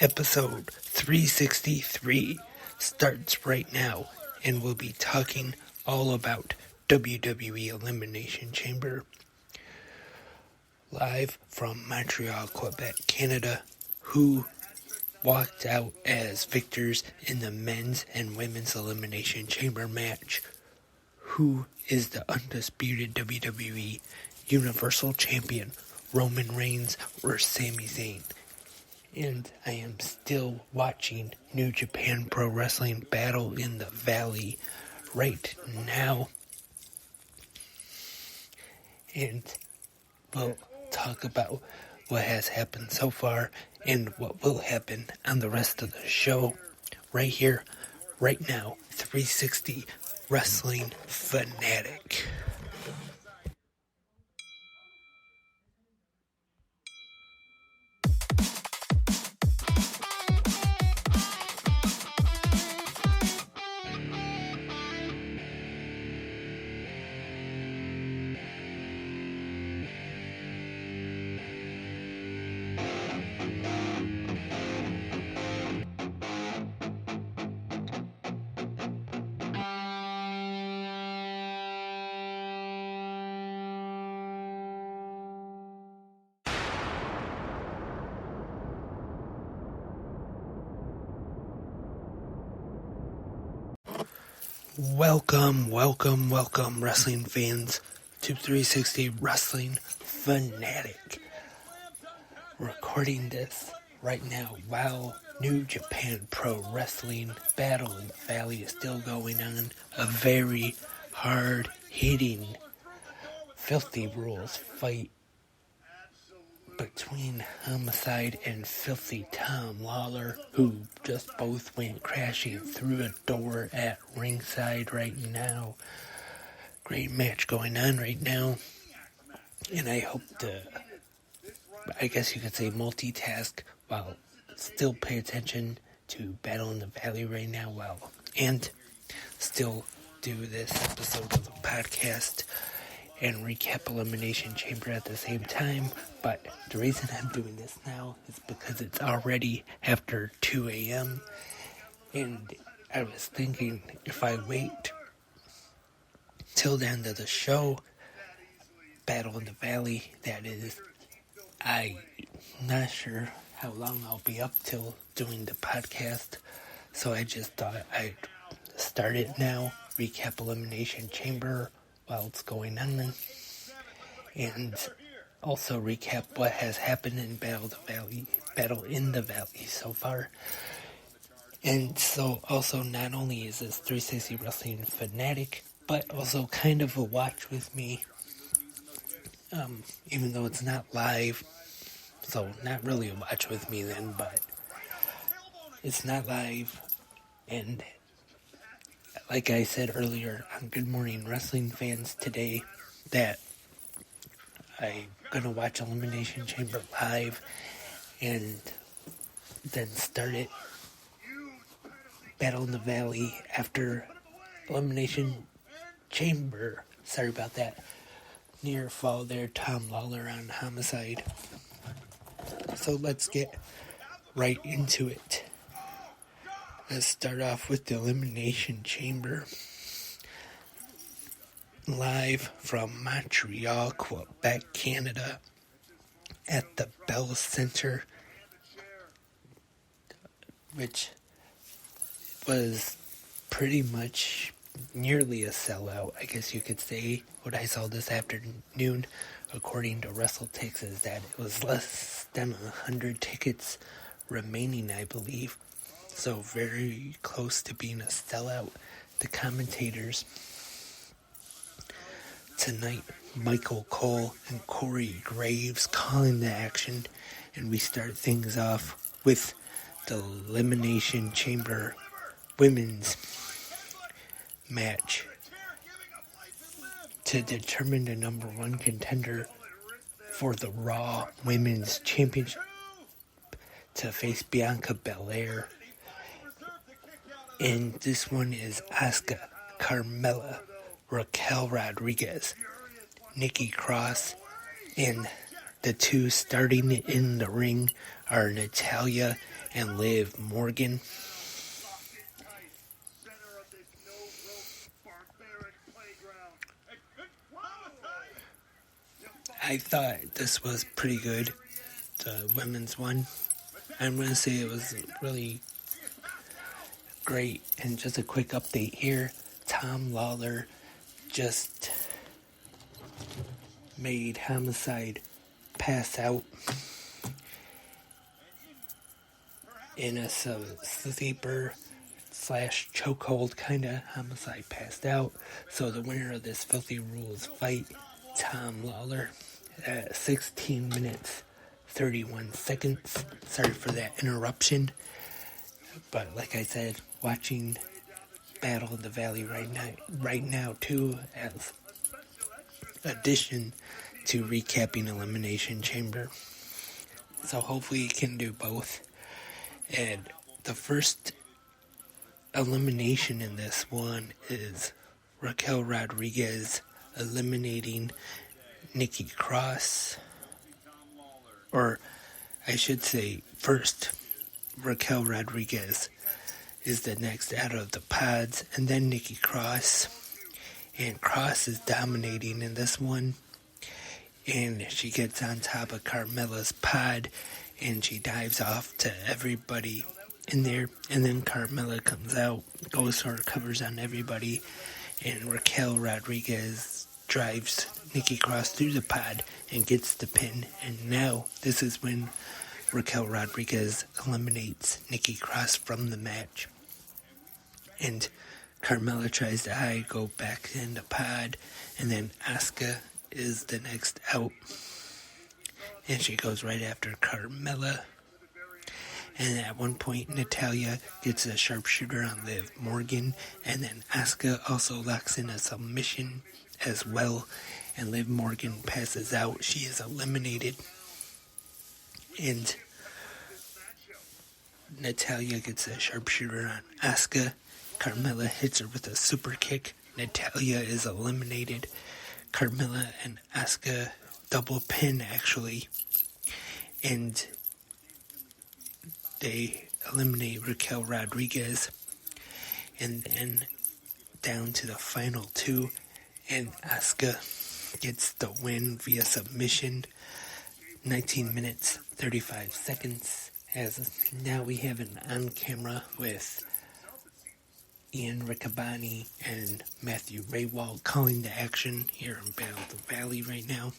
Episode 363 starts right now, and we'll be talking all about WWE Elimination Chamber. Live from Montreal, Quebec, Canada, who walked out as victors in the men's and women's Elimination Chamber match? Who is the undisputed WWE Universal Champion, Roman Reigns or Sami Zayn? And I am still watching New Japan Pro Wrestling Battle in the Valley right now. And we'll talk about what has happened so far and what will happen on the rest of the show right here, right now. 360 Wrestling Fanatic. Welcome, wrestling fans, to 360 Wrestling Fanatic. Recording this right now while New Japan Pro Wrestling Battle in the Valley is still going on. A very hard-hitting, filthy rules fight between Homicide and Filthy Tom Lawler, who just both went crashing through a door at ringside right now. Great match going on right now, and I hope to, I guess you could say, multitask while still pay attention to Battle in the Valley right now, and still do this episode of the podcast and recap Elimination Chamber at the same time. But the reason I'm doing this now is because it's already after 2 a.m. and I was thinking, if I wait till the end of the show, Battle in the Valley, that is, I'm not sure how long I'll be up till doing the podcast, so I just thought I'd start it now, recap Elimination Chamber while it's going on, and also recap what has happened in Battle in the Valley so far. And so also, not only is this 360 Wrestling Fanatic, but also kind of a watch with me, even though it's not live, so not really a watch with me then, but it's not live. And like I said earlier on Good Morning Wrestling Fans today, that I'm gonna watch Elimination Chamber live and then start it Battle in the Valley after Elimination Chamber. Sorry about that. Near fall there, Tom Lawler on Homicide. So let's get right into it. Let's start off with the Elimination Chamber. Live from Montreal, Quebec, Canada, at the Bell Center, which was pretty much nearly a sellout, I guess you could say. What I saw this afternoon, according to WrestleTix, is that it was less than 100 tickets remaining, I believe. So very close to being a sellout. The commentators tonight, Michael Cole and Corey Graves calling the action, and we start things off with the Elimination Chamber women's match to determine the number one contender for the Raw Women's Championship to face Bianca Belair. And this one is Asuka, Carmella, Raquel Rodriguez, Nikki Cross, and the two starting in the ring are Natalya and Liv Morgan. I thought this was pretty good, the women's one. I'm going to say it was really great. And just a quick update here, Tom Lawler just made Homicide pass out in a sleeper / chokehold kind of. Homicide passed out. So the winner of this Filthy Rules fight, Tom Lawler, at 16 minutes 31 seconds. Sorry for that interruption. But like I said, watching Battle of the Valley right now too, as addition to recapping Elimination Chamber. So hopefully you can do both. And the first elimination in this one is Raquel Rodriguez eliminating Nikki Cross. Or I should say, first, Raquel Rodriguez is the next out of the pods, and then Nikki Cross. And Cross is dominating in this one. And she gets on top of Carmella's pod, and she dives off to everybody in there. And then Carmella comes out, goes for covers on everybody, and Raquel Rodriguez drives Nikki Cross through the pod and gets the pin. And now this is when Raquel Rodriguez eliminates Nikki Cross from the match. And Carmella tries to go back in the pod, and then Asuka is the next out. And she goes right after Carmella. And at one point, Natalya gets a sharpshooter on Liv Morgan, and then Asuka also locks in a submission as well, and Liv Morgan passes out. She is eliminated, and Natalya gets a sharpshooter on Asuka. Carmella hits her with a super kick. Natalya is eliminated. Carmella and Asuka double pin, actually, and they eliminate Raquel Rodriguez. And then down to the final two, and Asuka gets the win via submission. 19 minutes 35 seconds, as now we have an on camera with Ian Riccaboni and Matthew Raywald calling the action here in Battle of the Valley right now.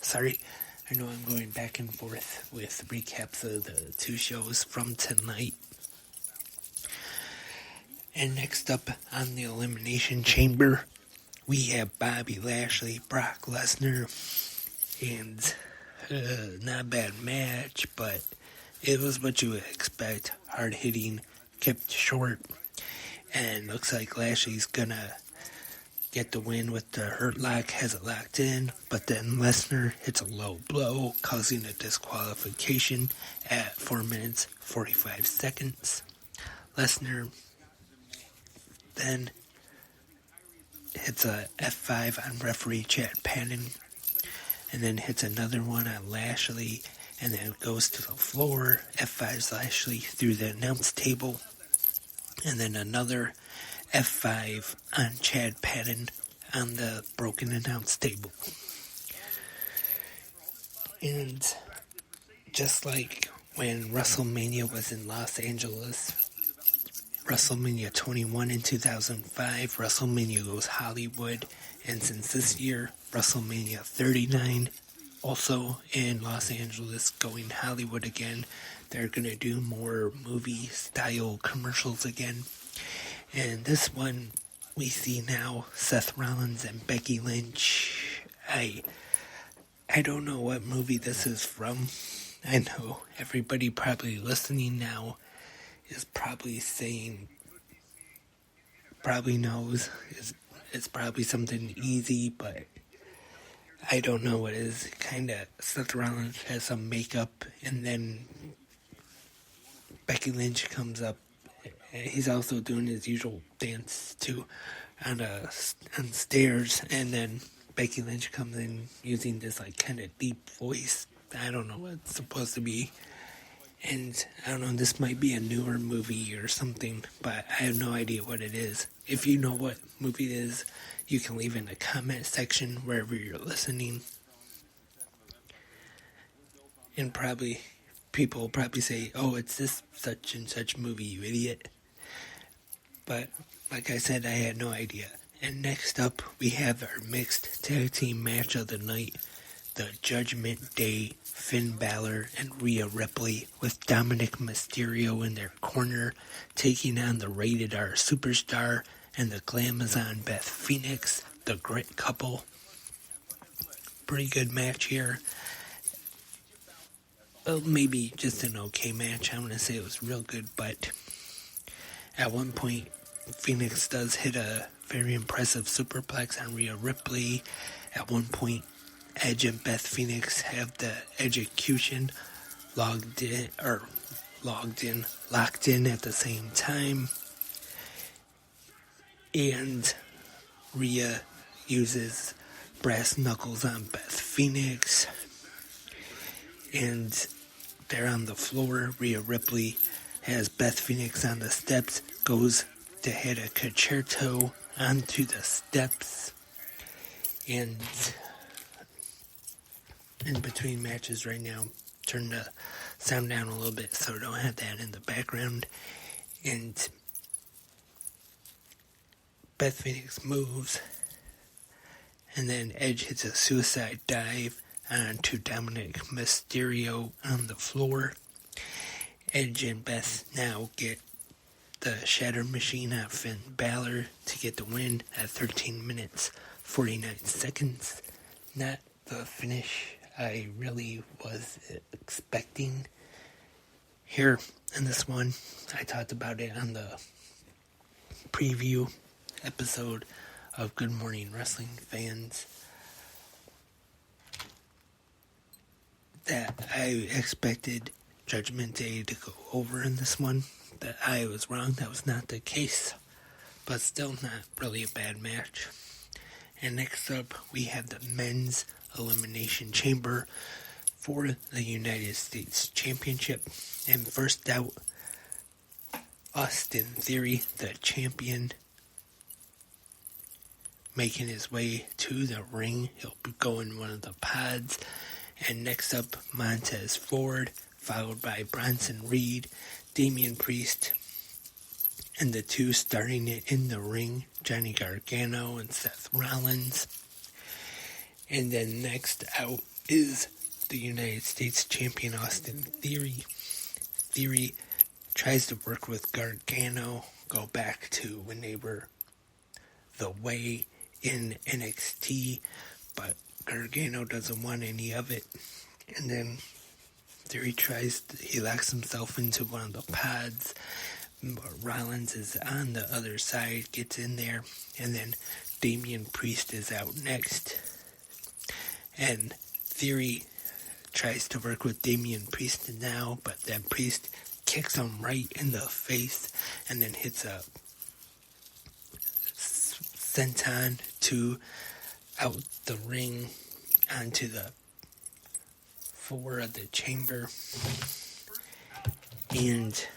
Sorry, I know I'm going back and forth with recaps of the two shows from tonight. And next up on the Elimination Chamber, we have Bobby Lashley, Brock Lesnar, and not a bad match, but it was what you would expect. Hard hitting, kept short, and looks like Lashley's gonna get the win with the Hurt Lock, has it locked in, but then Lesnar hits a low blow, causing a disqualification at 4 minutes 45 seconds. Lesnar then hits a F5 on referee Chad Patton, and then hits another one on Lashley, and then goes to the floor, F5s Lashley through the announce table, and then another F5 on Chad Patton on the broken announce table. And just like when WrestleMania was in Los Angeles, WrestleMania 21 in 2005, WrestleMania goes Hollywood, and since this year, WrestleMania 39, also in Los Angeles, going Hollywood again, they're going to do more movie-style commercials again. And this one, we see now Seth Rollins and Becky Lynch. I don't know what movie this is from. I know everybody probably listening now is probably saying, probably knows, it's probably something easy, but I don't know what it is. Kinda, Seth Rollins has some makeup, and then Becky Lynch comes up. He's also doing his usual dance too on stairs, and then Becky Lynch comes in using this like kind of deep voice. I don't know what it's supposed to be. And I don't know, this might be a newer movie or something, but I have no idea what it is. If you know what movie it is, you can leave in the comment section wherever you're listening. And people will probably say, oh, it's this such and such movie, you idiot. But like I said, I had no idea. And next up, we have our mixed tag team match of the night. The Judgment Day, Finn Balor and Rhea Ripley with Dominic Mysterio in their corner, taking on the Rated R Superstar and the Glamazon Beth Phoenix, the Grit Couple. Pretty good match here. Well, maybe just an okay match. I want to say it was real good, but at one point, Phoenix does hit a very impressive superplex on Rhea Ripley. At one point, Edge and Beth Phoenix have the execution locked in at the same time. And Rhea uses brass knuckles on Beth Phoenix. And they're on the floor. Rhea Ripley has Beth Phoenix on the steps, goes to hit a concerto onto the steps. And in between matches right now, turn the sound down a little bit so I don't have that in the background. And Beth Phoenix moves, and then Edge hits a suicide dive onto Dominic Mysterio on the floor. Edge and Beth now get the Shatter Machine on Finn Balor to get the win at 13 minutes 49 seconds. Not the finish I really was expecting here in this one. I talked about it on the preview episode of Good Morning Wrestling Fans, that I expected Judgment Day to go over in this one. That I was wrong, that was not the case, but still not really a bad match. And next up, we have the men's Elimination Chamber for the United States Championship. And first out, Austin Theory, the champion, making his way to the ring. He'll be going one of the pods. And next up, Montez Ford, followed by Bronson Reed, Damian Priest, and the two starting it in the ring, Johnny Gargano and Seth Rollins. And then next out is the United States Champion Austin Theory. Theory tries to work with Gargano, go back to when they were the Way in NXT, but Gargano doesn't want any of it. And then Theory he locks himself into one of the pods. Rollins is on the other side, gets in there, and then Damian Priest is out next. And Theory tries to work with Damian Priest now, but then Priest kicks him right in the face and then hits a senton to out the ring onto the floor of the chamber. And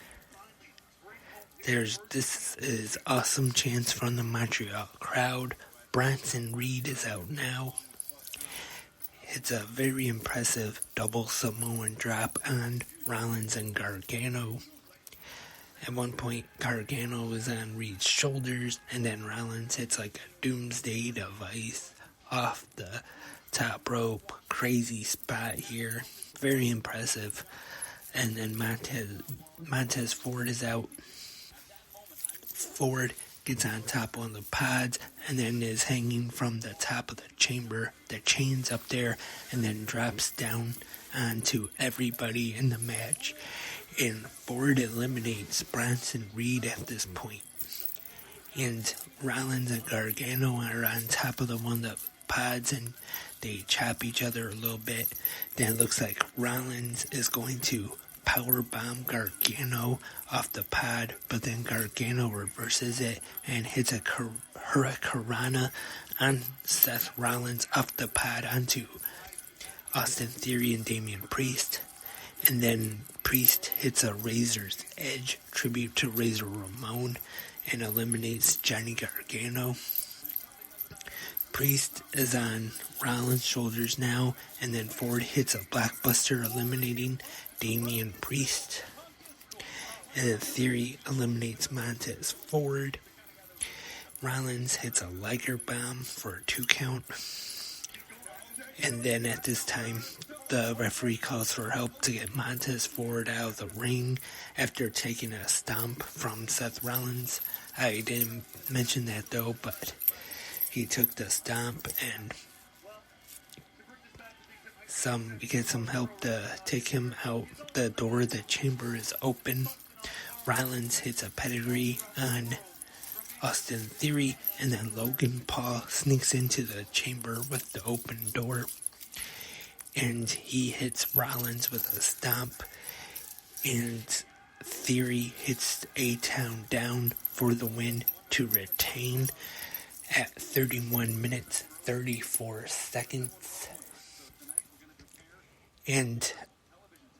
this is awesome chants from the Montreal crowd. Bronson Reed is out now. It's a very impressive double Samoan drop on Rollins and Gargano. At one point, Gargano is on Reed's shoulders, and then Rollins hits like a doomsday device off the top rope. Crazy spot here. Very impressive. And then Montez Ford is out. Ford gets on top of the pods and then is hanging from the top of the chamber. The chain's up there and then drops down onto everybody in the match. And Ford eliminates Bronson Reed at this point. And Rollins and Gargano are on top of one of the pods and they chop each other a little bit. Then it looks like Rollins is going to powerbomb Gargano off the pod, but then Gargano reverses it and hits a Hurricanrana on Seth Rollins off the pod onto Austin Theory and Damian Priest. And then Priest hits a Razor's Edge tribute to Razor Ramon and eliminates Johnny Gargano. Priest is on Rollins' shoulders now, and then Ford hits a blockbuster eliminating Damian Priest. And then Theory eliminates Montez Ford. Rollins hits a Liger bomb for a 2 count. And then at this time, the referee calls for help to get Montez Ford out of the ring after taking a stomp from Seth Rollins. I didn't mention that though, but he took the stomp and get some help to take him out the door. The chamber is open. Rollins hits a pedigree on Austin Theory, and then Logan Paul sneaks into the chamber with the open door, and he hits Rollins with a stomp, and Theory hits A-Town down for the win to retain at 31 minutes 34 seconds. And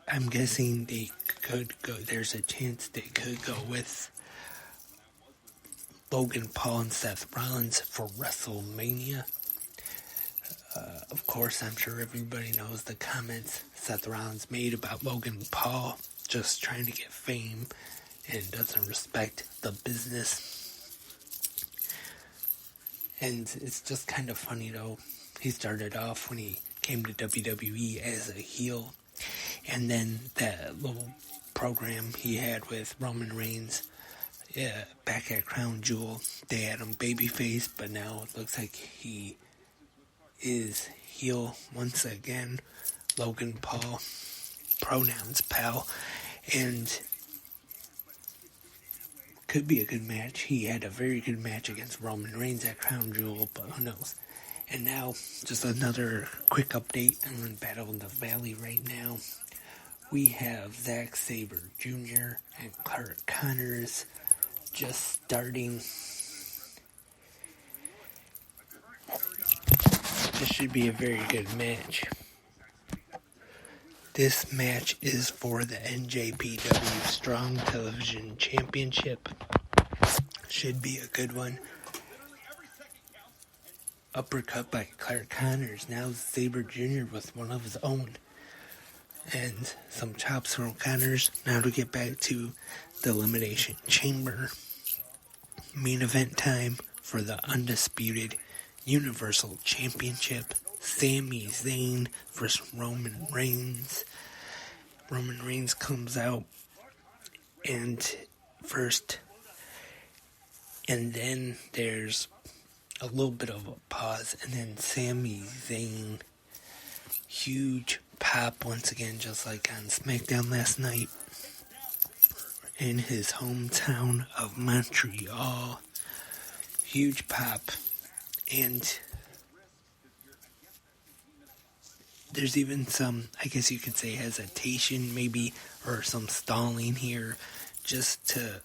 I'm guessing there's a chance they could go with Logan Paul and Seth Rollins for WrestleMania. Of course, I'm sure everybody knows the comments Seth Rollins made about Logan Paul just trying to get fame and doesn't respect the business. And it's just kind of funny though. He started off when he came to WWE as a heel, and then that little program he had with Roman Reigns back at Crown Jewel, they had him babyface, but now it looks like he is heel once again. Logan Paul, pronouns pal, and could be a good match. He had a very good match against Roman Reigns at Crown Jewel, but who knows. And now, just another quick update on Battle in the Valley right now. We have Zack Sabre Jr. and Clark Connors just starting. This should be a very good match. This match is for the NJPW Strong Television Championship. Should be a good one. Uppercut by Clark Connors. Now Sabre Jr. with one of his own. And some chops from Connors. Now to get back to the Elimination Chamber. Main event time for the undisputed Universal Championship. Sami Zayn versus Roman Reigns. Roman Reigns comes out and first, and then there's a little bit of a pause, and then Sami Zayn, huge pop once again, just like on SmackDown last night, in his hometown of Montreal. Huge pop, and there's even some, I guess you could say, hesitation maybe, or some stalling here, just to,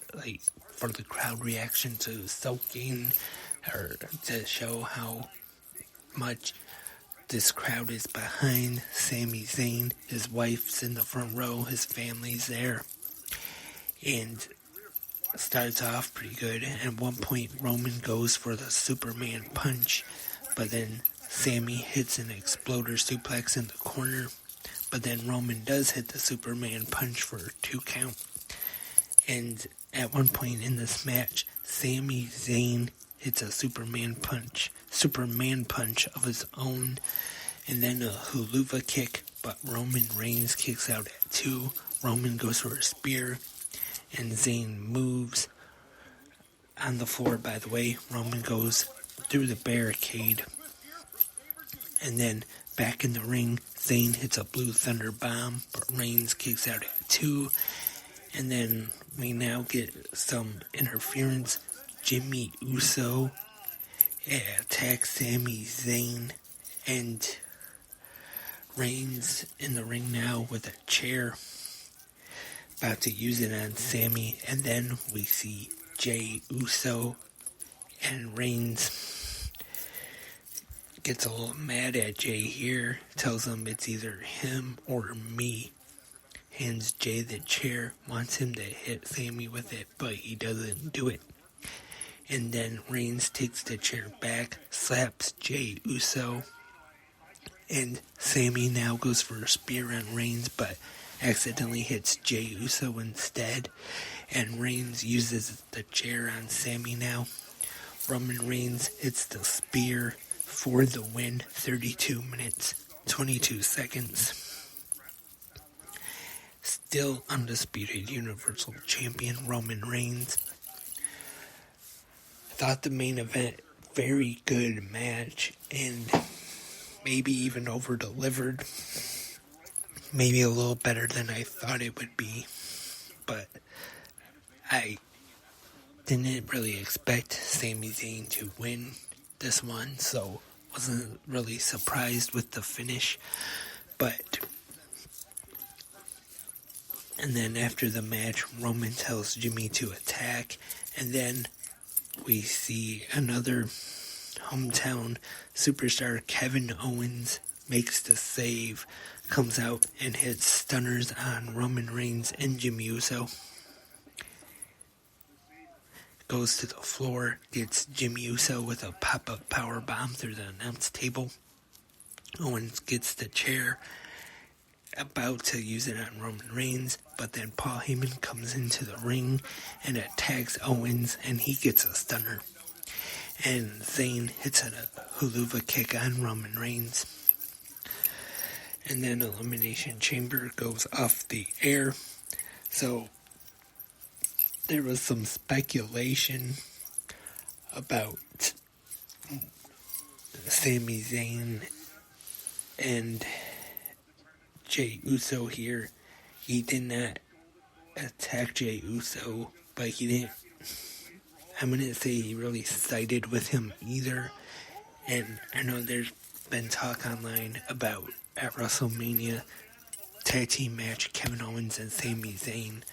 for the crowd reaction to soak in, or to show how much this crowd is behind Sami Zayn. His wife's in the front row, his family's there, and starts off pretty good. At one point, Roman goes for the Superman punch, but then Sami hits an exploder suplex in the corner, but then Roman does hit the Superman punch for a 2 count. And at one point in this match, Sami Zayn hits a Superman punch of his own, and then a Huluva kick, but Roman Reigns kicks out at 2. Roman goes for a spear, and Zayn moves on the floor, by the way. Roman goes through the barricade, and then back in the ring, Zayn hits a Blue Thunder bomb, but Reigns kicks out at 2. And then we now get some interference. Jimmy Uso attacks Sami Zayn, and Reigns in the ring now with a chair, about to use it on Sami. And then we see Jey Uso, and Reigns gets a little mad at Jey here, tells him it's either him or me. hands Jay the chair, wants him to hit Sammy with it, but he doesn't do it. And then Reigns takes the chair back, slaps Jay Uso, and Sammy now goes for a spear on Reigns, but accidentally hits Jay Uso instead, and Reigns uses the chair on Sammy now. Roman Reigns hits the spear for the win, 32 minutes, 22 seconds. Still undisputed Universal Champion Roman Reigns. I thought the main event, very good match, and maybe even over-delivered. Maybe a little better than I thought it would be, but I didn't really expect Sami Zayn to win this one, so wasn't really surprised with the finish. And then after the match, Roman tells Jimmy to attack, and then we see another hometown superstar, Kevin Owens, makes the save, comes out and hits stunners on Roman Reigns and Jimmy Uso. Goes to the floor, gets Jimmy Uso with a pop-up powerbomb through the announce table. Owens gets the chair, about to use it on Roman Reigns, but then Paul Heyman comes into the ring and attacks Owens, and he gets a stunner. And Zayn hits a huluva kick on Roman Reigns. And then Elimination Chamber goes off the air. So there was some speculation about Sami Zayn and Jey Uso here. He did not attack Jey Uso, but he didn't, I wouldn't say he really sided with him either. And I know there's been talk online about at WrestleMania tag team match Kevin Owens and Sami Zayn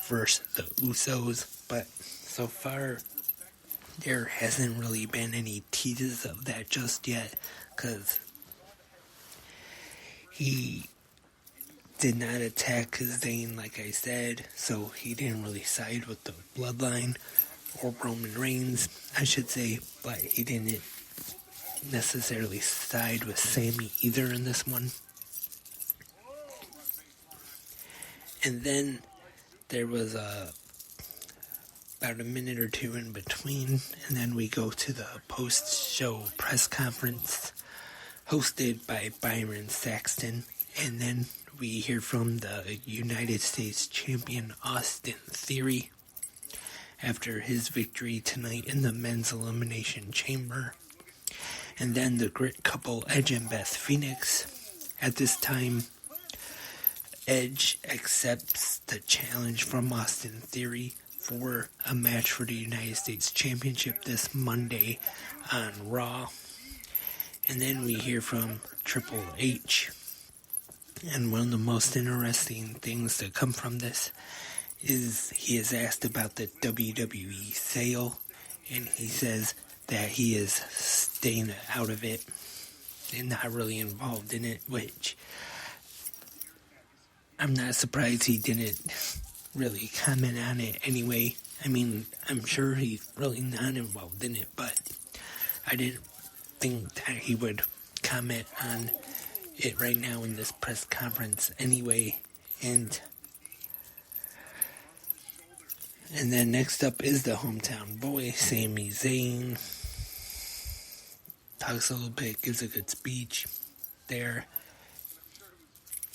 versus the Usos, but so far there hasn't really been any teases of that just yet, because he did not attack Zayn, like I said, so he didn't really side with the bloodline, or Roman Reigns, I should say, but he didn't necessarily side with Sami either in this one. And then there was about a minute or two in between, and then we go to the post-show press conference hosted by Byron Saxton, and then we hear from the United States Champion Austin Theory after his victory tonight in the men's elimination chamber. And then the Grit couple, Edge and Beth Phoenix. At this time, Edge accepts the challenge from Austin Theory for a match for the United States Championship this Monday on Raw. And then we hear from Triple H. And one of the most interesting things that come from this is he is asked about the WWE sale, and he says that he is staying out of it and not really involved in it, which I'm not surprised he didn't really comment on it anyway. I mean, I'm sure he's really not involved in it, but I didn't think that he would comment on it right now in this press conference anyway. And then next up is the hometown boy, Sami Zayn. Talks a little bit, gives a good speech there.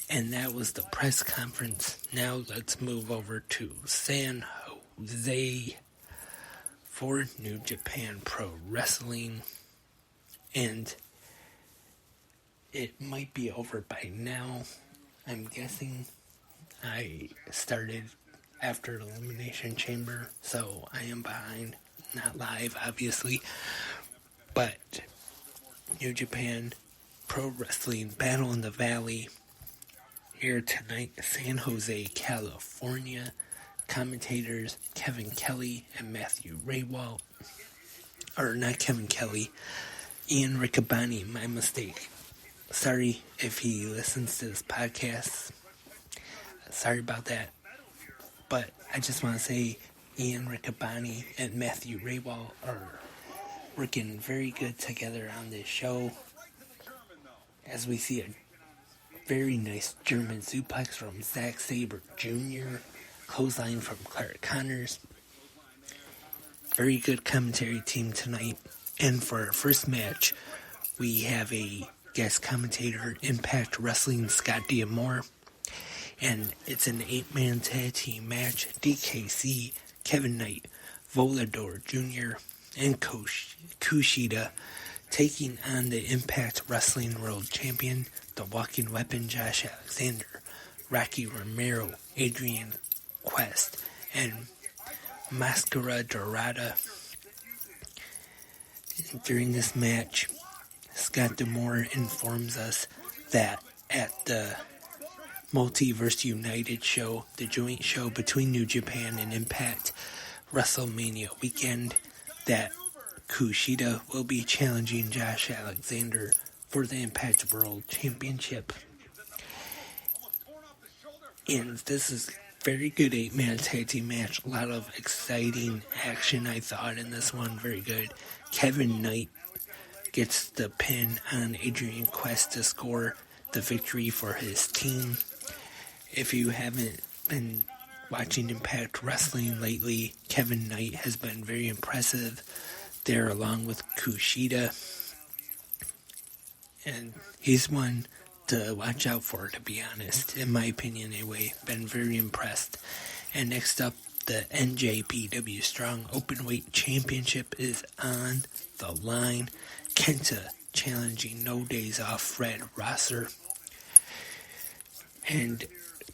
And that was the press conference. Now let's move over to San Jose for New Japan Pro Wrestling. And it might be over by now, I'm guessing. I started after the Elimination Chamber, so I am behind. Not live, obviously. But New Japan Pro Wrestling Battle in the Valley here tonight, San Jose, California. Commentators Kevin Kelly and Matthew Raywalt. Or not Kevin Kelly, Ian Riccaboni, my mistake. Sorry if he listens to this podcast. Sorry about that. But I just want to say Ian Riccaboni and Matthew Raywall are working very good together on this show. As we see a very nice German suplex from Zack Sabre Jr., clothesline from Clark Connors. Very good commentary team tonight. And for our first match, we have a guest commentator, Impact Wrestling, Scott D'Amore. And it's an 8-man tag team match. DKC, Kevin Knight, Volador Jr., and Kushida taking on the Impact Wrestling World Champion, the Walking Weapon Josh Alexander, Rocky Romero, Adrian Quest, and Mascara Dorada. During this match, Scott D'Amore informs us that at the Multiverse United show, the joint show between New Japan and Impact WrestleMania weekend, that Kushida will be challenging Josh Alexander for the Impact World Championship. And this is a very good 8-man tag team match. A lot of exciting action, I thought, in this one. Very good. Kevin Knight gets the pin on Adrian Quest to score the victory for his team. If you haven't been watching Impact Wrestling lately, Kevin Knight has been very impressive there along with Kushida. And he's one to watch out for, to be honest, in my opinion anyway. Been very impressed. And next up, the NJPW Strong Openweight Championship is on the line. Kenta challenging No Days Off Fred Rosser. And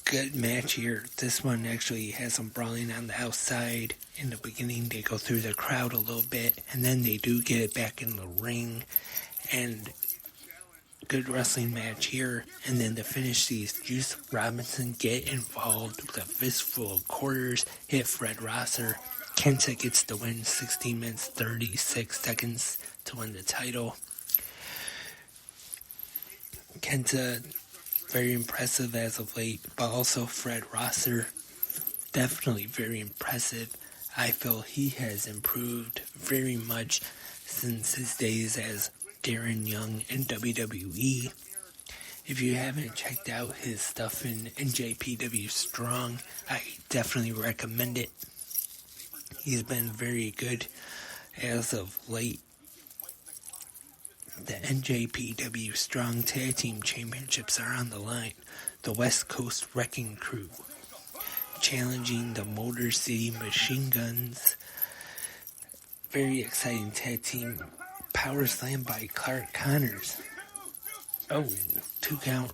good match here. This one actually has some brawling on the outside. In the beginning, they go through the crowd a little bit, and then they do get back in the ring. And good wrestling match here. And then to finish these, Juice Robinson get involved with a fistful of quarters, hit Fred Rosser. Kenta gets the win, 16 minutes 36 seconds to win the title. Kenta, very impressive as of late, but also Fred Rosser, definitely very impressive. I feel he has improved very much since his days as Darren Young in WWE. If you haven't checked out his stuff in NJPW Strong, I definitely recommend it. He's been very good as of late. The NJPW Strong Tag Team Championships are on the line. The West Coast Wrecking Crew challenging the Motor City Machine Guns. Very exciting tag team. Power slam by Clark Connors. Oh, 2 count.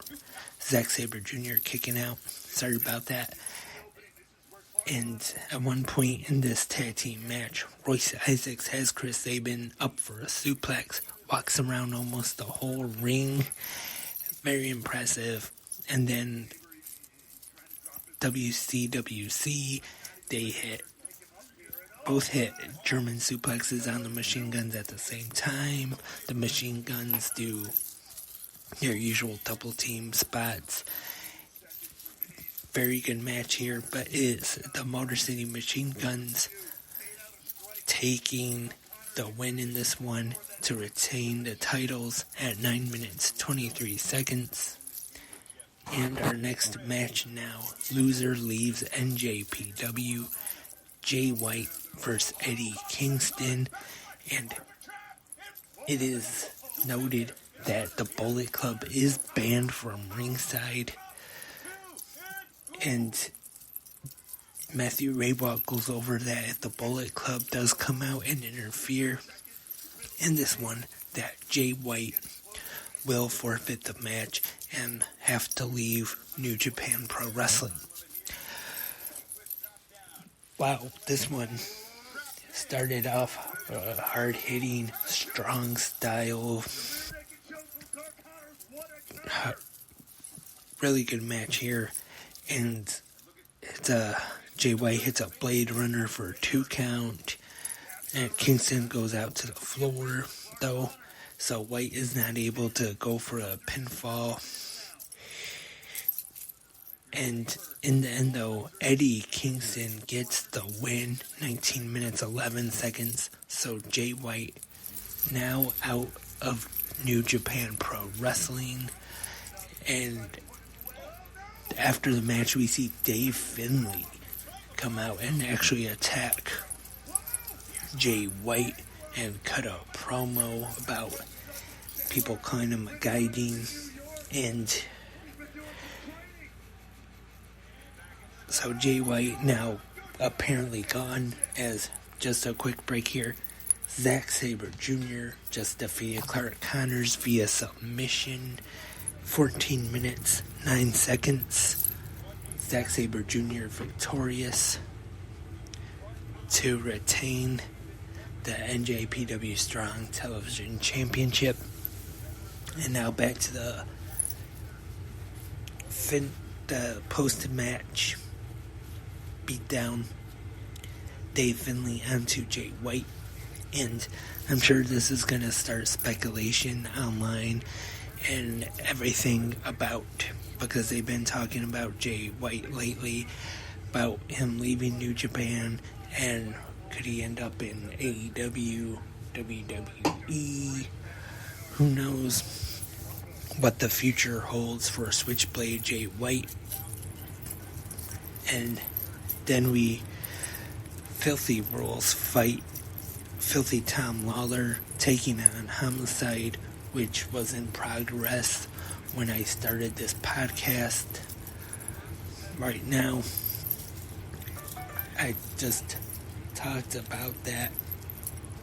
Zack Sabre Jr. kicking out. Sorry about that. And at one point in this tag team match, Royce Isaacs has Chris Sabin up for a suplex. Walks around almost the whole ring. Very impressive. And then WCWC, they both hit German suplexes on the Machine Guns at the same time. The Machine Guns do their usual double team spots. Very good match here, but it's the Motor City Machine Guns taking the win in this one to retain the titles at 9 minutes 23 seconds. And our next match now, loser leaves NJPW, Jay White versus Eddie Kingston. And it is noted that the Bullet Club is banned from ringside. And Matthew Raywalk goes over that if the Bullet Club does come out and interfere in this one, that Jay White will forfeit the match and have to leave New Japan Pro Wrestling. Wow, this one started off hard-hitting, strong style. Really good match here. And it's Jay White hits a Blade Runner for a 2 count. And Kingston goes out to the floor, though. So White is not able to go for a pinfall. And in the end, though, Eddie Kingston gets the win, 19 minutes, 11 seconds. So Jay White now out of New Japan Pro Wrestling. And after the match, we see Dave Finlay come out and actually attack Jay White and cut a promo about people calling him a guiding. And so Jay White now apparently gone. As just a quick break here, Zack Sabre Jr. just defeated Clark Connors via submission, 14 minutes, 9 seconds. Zack Sabre Jr. victorious to retain the NJPW Strong Television Championship. And now back to the post-match beatdown. Dave Finlay onto Jay White. And I'm sure this is going to start speculation online and everything about, because they've been talking about Jay White lately, about him leaving New Japan, and could he end up in AEW, WWE? Who knows what the future holds for Switchblade Jay White. And then we Filthy Rules fight Filthy Tom Lawler taking on Homicide, which was in progress when I started this podcast. Right now, I just talked about that,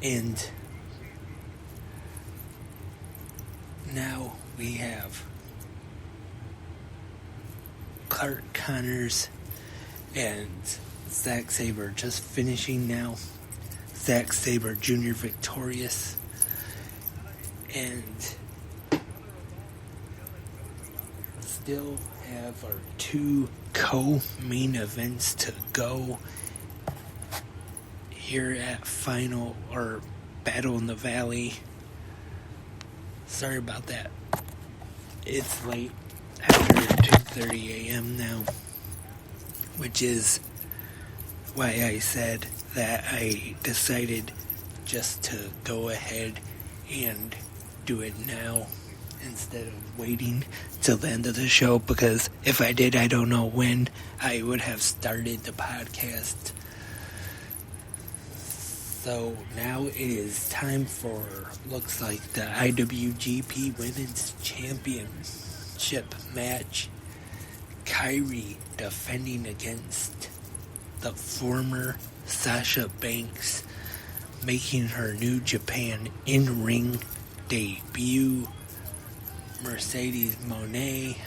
and now we have Clark Connors and Zack Sabre just finishing now. Zack Sabre Jr. victorious. And still have our two co-main events to go here at Final or Battle in the Valley. Sorry about that. It's late after 2:30 a.m. now, which is why I said that I decided just to go ahead and do it now instead of waiting till the end of the show, because if I did, I don't know when I would have started the podcast. So now it is time for, looks like, the IWGP Women's Championship match. Kairi defending against the former Sasha Banks, making her New Japan in-ring debut. Mercedes Moné.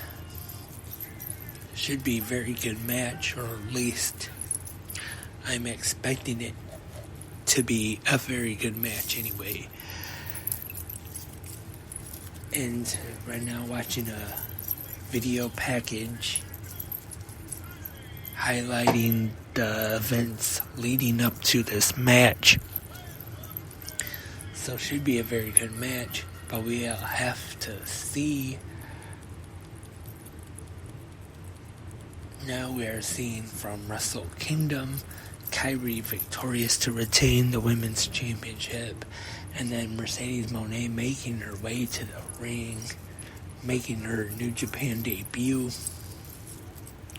Should be a very good match, or at least I'm expecting it to be a very good match anyway. And right now watching a video package highlighting the events leading up to this match. So should be a very good match, but we'll have to see. Now we are seeing from Wrestle Kingdom, Kairi victorious to retain the Women's Championship, and then Mercedes Moné making her way to the ring, making her New Japan debut,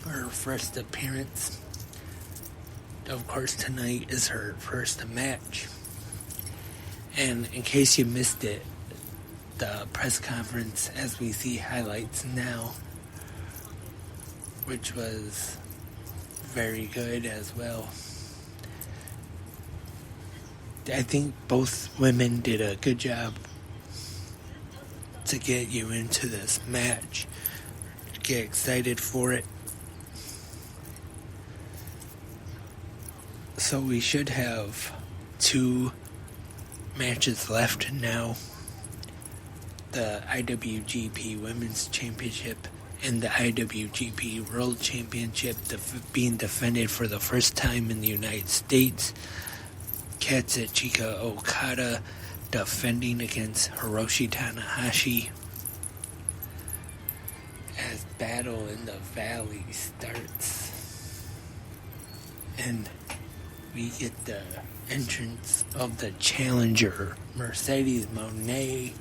her first appearance. Of course, tonight is her first match. And in case you missed it, the press conference, as we see highlights now, which was very good as well. I think both women did a good job to get you into this match, get excited for it. So we should have 2 matches left now. The IWGP Women's Championship and the IWGP World Championship being defended for the first time in the United States. Katsuchika Okada defending against Hiroshi Tanahashi. As Battle in the Valley starts. And we get the entrance of the challenger, Mercedes Moné,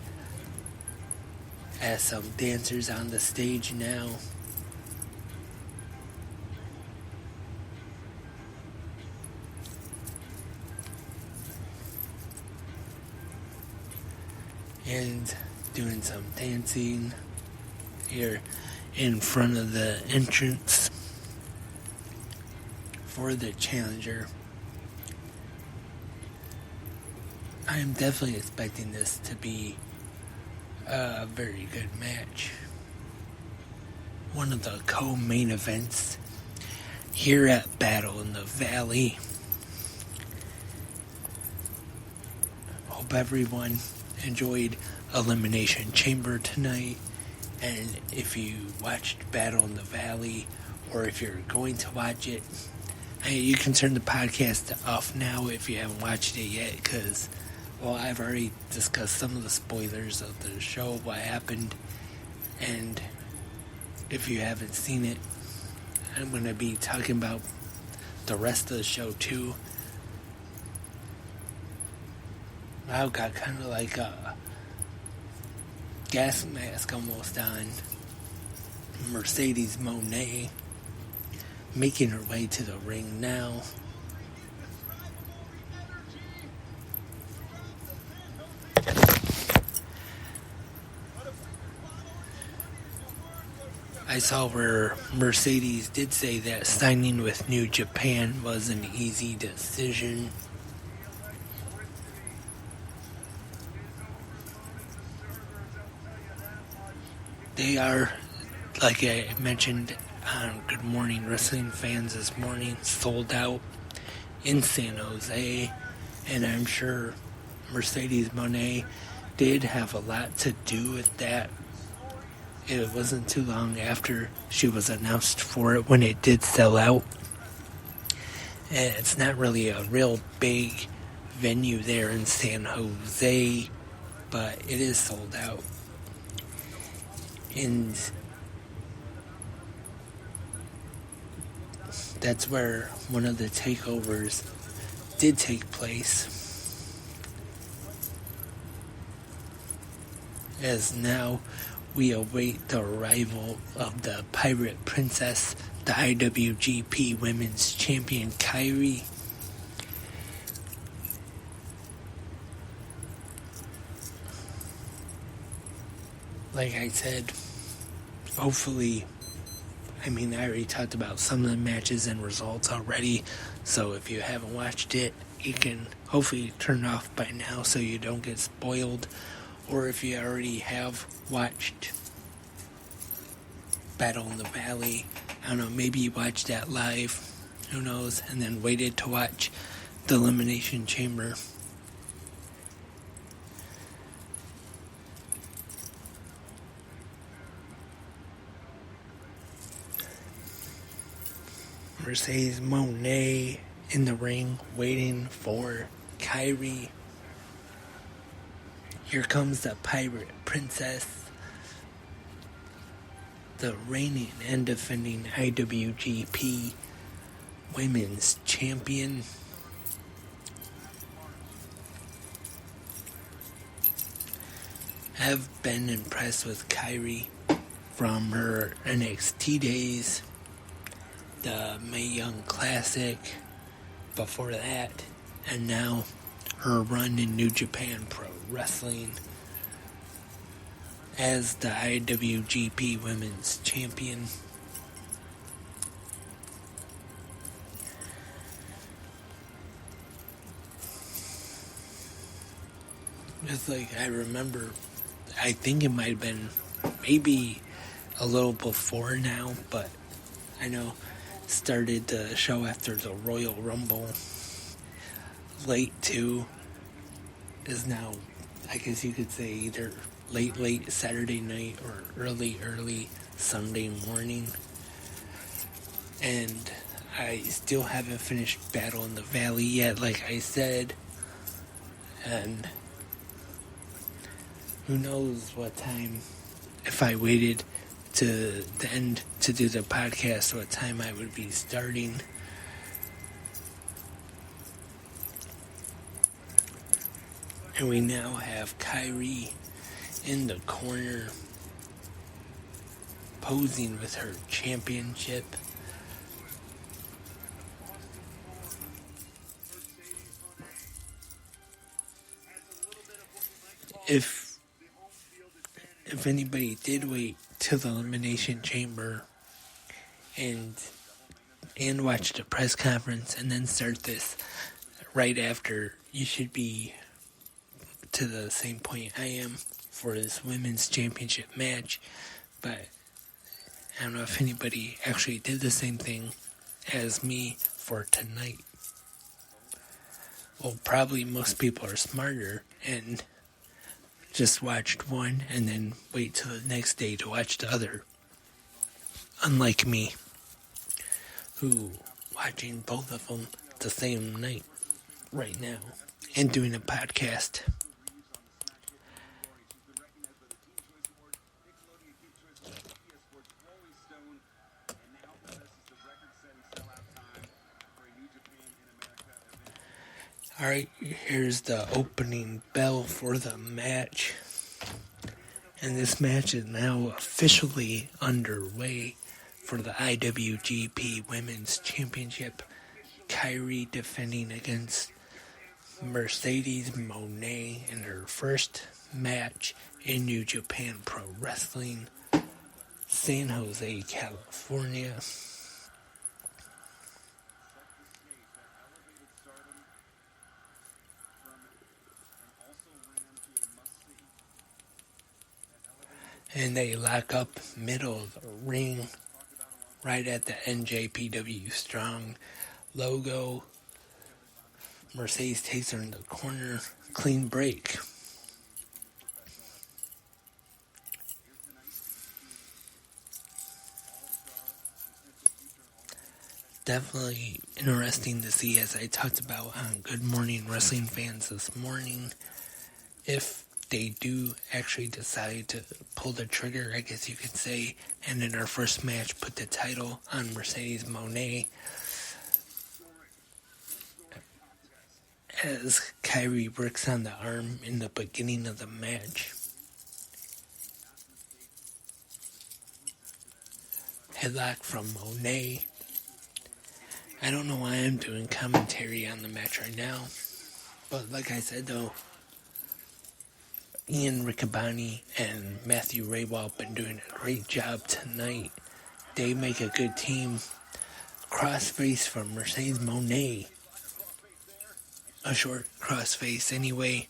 as some dancers on the stage now. And doing some dancing here in front of the entrance for the challenger. I am definitely expecting this to be a very good match. One of the co-main events here at Battle in the Valley. Hope everyone enjoyed Elimination Chamber tonight, and if you watched Battle in the Valley, or if you're going to watch it, you can turn the podcast off now if you haven't watched it yet, because, well, I've already discussed some of the spoilers of the show, what happened, and if you haven't seen it, I'm going to be talking about the rest of the show too. I've got kind of like a gas mask almost on. Mercedes Moné making her way to the ring now. I saw where Mercedes did say that signing with New Japan was an easy decision. They are, like I mentioned on Good Morning Wrestling Fans this morning, sold out in San Jose, and I'm sure Mercedes Moné did have a lot to do with that. It wasn't too long after she was announced for it when it did sell out. And it's not really a real big venue there in San Jose, but it is sold out. And that's where one of the takeovers did take place. As now we await the arrival of the Pirate Princess, the IWGP Women's Champion Kairi. Like I said, hopefully, I already talked about some of the matches and results already, so if you haven't watched it, you can hopefully turn it off by now so you don't get spoiled. Or if you already have watched Battle in the Valley, I don't know, maybe you watched that live, who knows, and then waited to watch the Elimination Chamber. Mercedes Moné in the ring waiting for Kairi. Here comes the Pirate Princess, the reigning and defending IWGP Women's Champion. I've been impressed with Kairi from her NXT days, the Mae Young Classic before that, and now her run in New Japan Pro Wrestling as the IWGP Women's Champion. Just like I remember, I think it might have been maybe a little before now, but I know started the show after the Royal Rumble. Late too is now, I guess you could say, either late Saturday night or early Sunday morning. And I still haven't finished Battle in the Valley yet, like I said. And who knows what time, if I waited to the end to do the podcast, what time I would be starting. And we now have Kyrie in the corner posing with her championship. If anybody did wait till the Elimination Chamber and watch the press conference and then start this right after, you should be to the same point I am for this women's championship match. But I don't know if anybody actually did the same thing as me for tonight. Well, probably most people are smarter and just watched one and then wait till the next day to watch the other. Unlike me, who watching both of them the same night right now and doing a podcast. Alright, here's the opening bell for the match. And this match is now officially underway for the IWGP Women's Championship. Kyrie defending against Mercedes Moné in her first match in New Japan Pro Wrestling, San Jose, California. And they lock up middle of the ring, right at the NJPW Strong logo. Mercedes takes her in the corner, clean break. Definitely interesting to see, as I talked about on Good Morning Wrestling Fans this morning, if they do actually decide to pull the trigger, I guess you could say, and in our first match put the title on Mercedes Moné, as Kyrie works on the arm in the beginning of the match. Headlock from Moné. I don't know why I'm doing commentary on the match right now, but like I said though, Ian Riccaboni and Matthew Raywall have been doing a great job tonight. They make a good team. Crossface from Mercedes Moné. A short crossface anyway.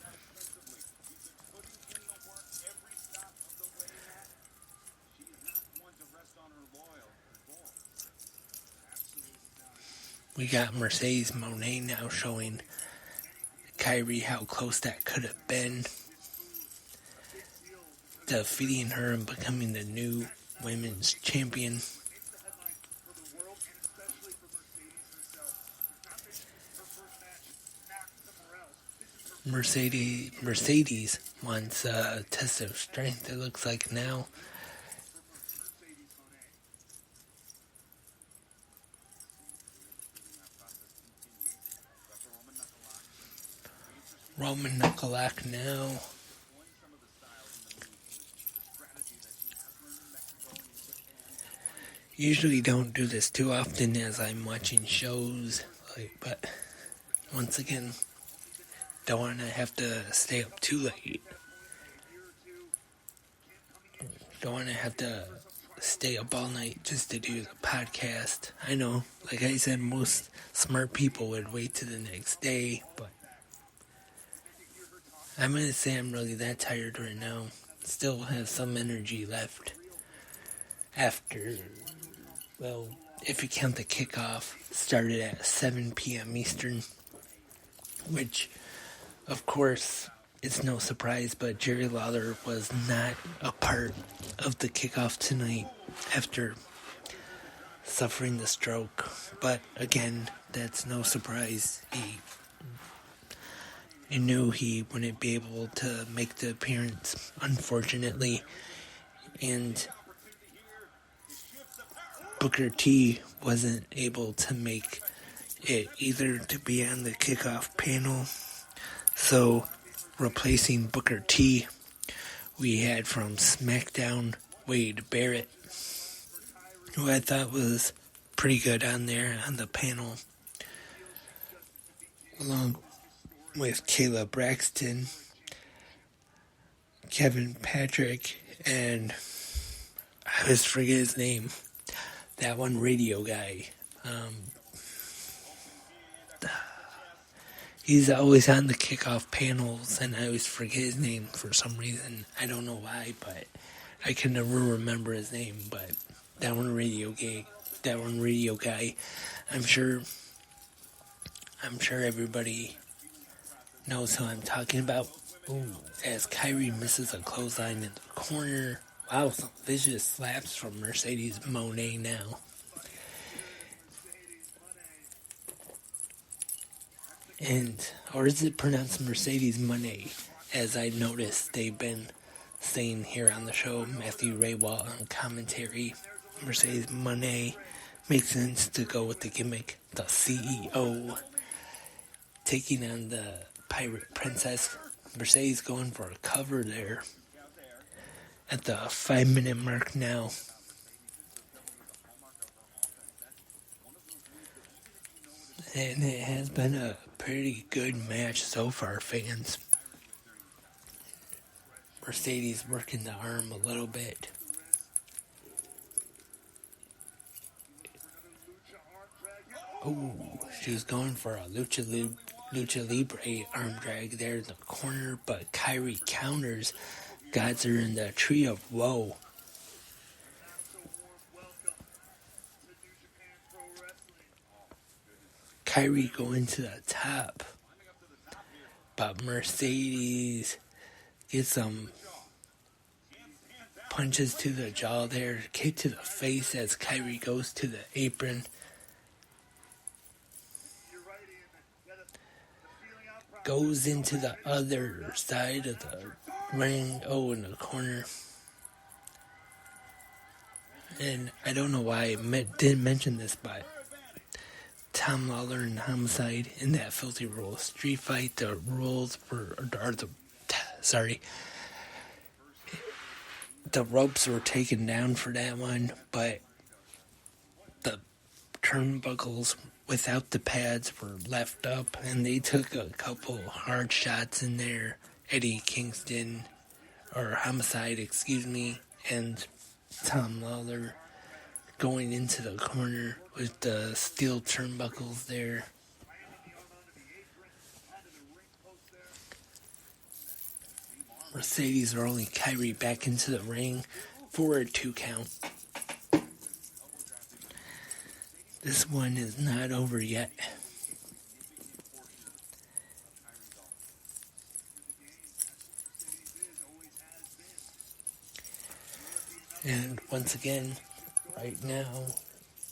We got Mercedes Moné now showing Kyrie how close that could have been, defeating her and becoming the new women's champion. Mercedes wants a test of strength, it looks like now. Roman knuckle-lock now. Usually don't do this too often as I'm watching shows, but once again, don't want to have to stay up too late. Don't want to have to stay up all night just to do the podcast. I know, like I said, most smart people would wait till the next day, but I'm going to say I'm really that tired right now. Still have some energy left after, well, if you count the kickoff, started at 7 p.m. Eastern, which, of course, it's no surprise, but Jerry Lawler was not a part of the kickoff tonight after suffering the stroke. But again, that's no surprise. He knew he wouldn't be able to make the appearance, unfortunately. And Booker T wasn't able to make it either to be on the kickoff panel. So, replacing Booker T, we had from SmackDown Wade Barrett, who I thought was pretty good on there on the panel, along with Kayla Braxton, Kevin Patrick, and I always forget his name, that one radio guy. He's always on the kickoff panels, and I always forget his name for some reason. I don't know why, but I can never remember his name. But that one radio guy, I'm sure everybody knows who I'm talking about. Ooh, as Kyrie misses a clothesline in the corner. Wow, some vicious slaps from Mercedes Moné now. Or is it pronounced Mercedes Moné? As I noticed, they've been saying here on the show, Matthew Raywalt on commentary, Mercedes Moné makes sense to go with the gimmick, the CEO, taking on the Pirate Princess. Mercedes going for a cover there at the 5-minute mark now. And it has been a pretty good match so far, fans. Mercedes working the arm a little bit. Oh, she was going for a Lucha Libre arm drag there in the corner, but Kyrie counters, got her in the tree of woe. Kyrie going to the top, but Mercedes gets some punches to the jaw there, kick to the face as Kyrie goes to the apron. Goes into the other side of the ring, in the corner. And I don't know why I didn't mention this, but Tom Lawler and Homicide in that Filthy Rules street fight, the ropes were taken down for that one, but the turnbuckles without the pads were left up, and they took a couple hard shots in there. Homicide, and Tom Lawler going into the corner with the steel turnbuckles there. Mercedes rolling Kyrie back into the ring for a 2 count. This one is not over yet. And once again, right now,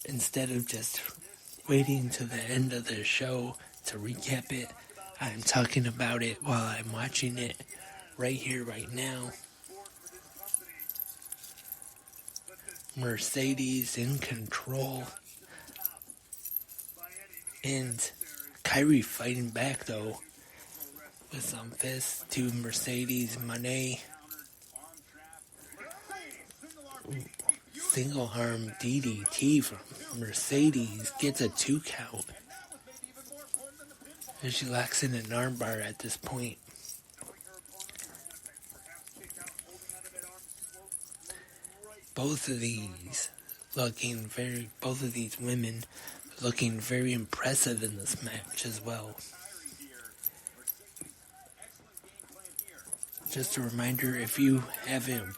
instead of just waiting to the end of the show to recap it, I'm talking about it while I'm watching it right here, right now. Mercedes in control. And Kyrie fighting back, though, with some fists to Mercedes Moné. Single arm DDT from Mercedes gets a 2 count. And she locks in an armbar at this point. Both of these women looking very impressive in this match as well. Just a reminder, if you haven't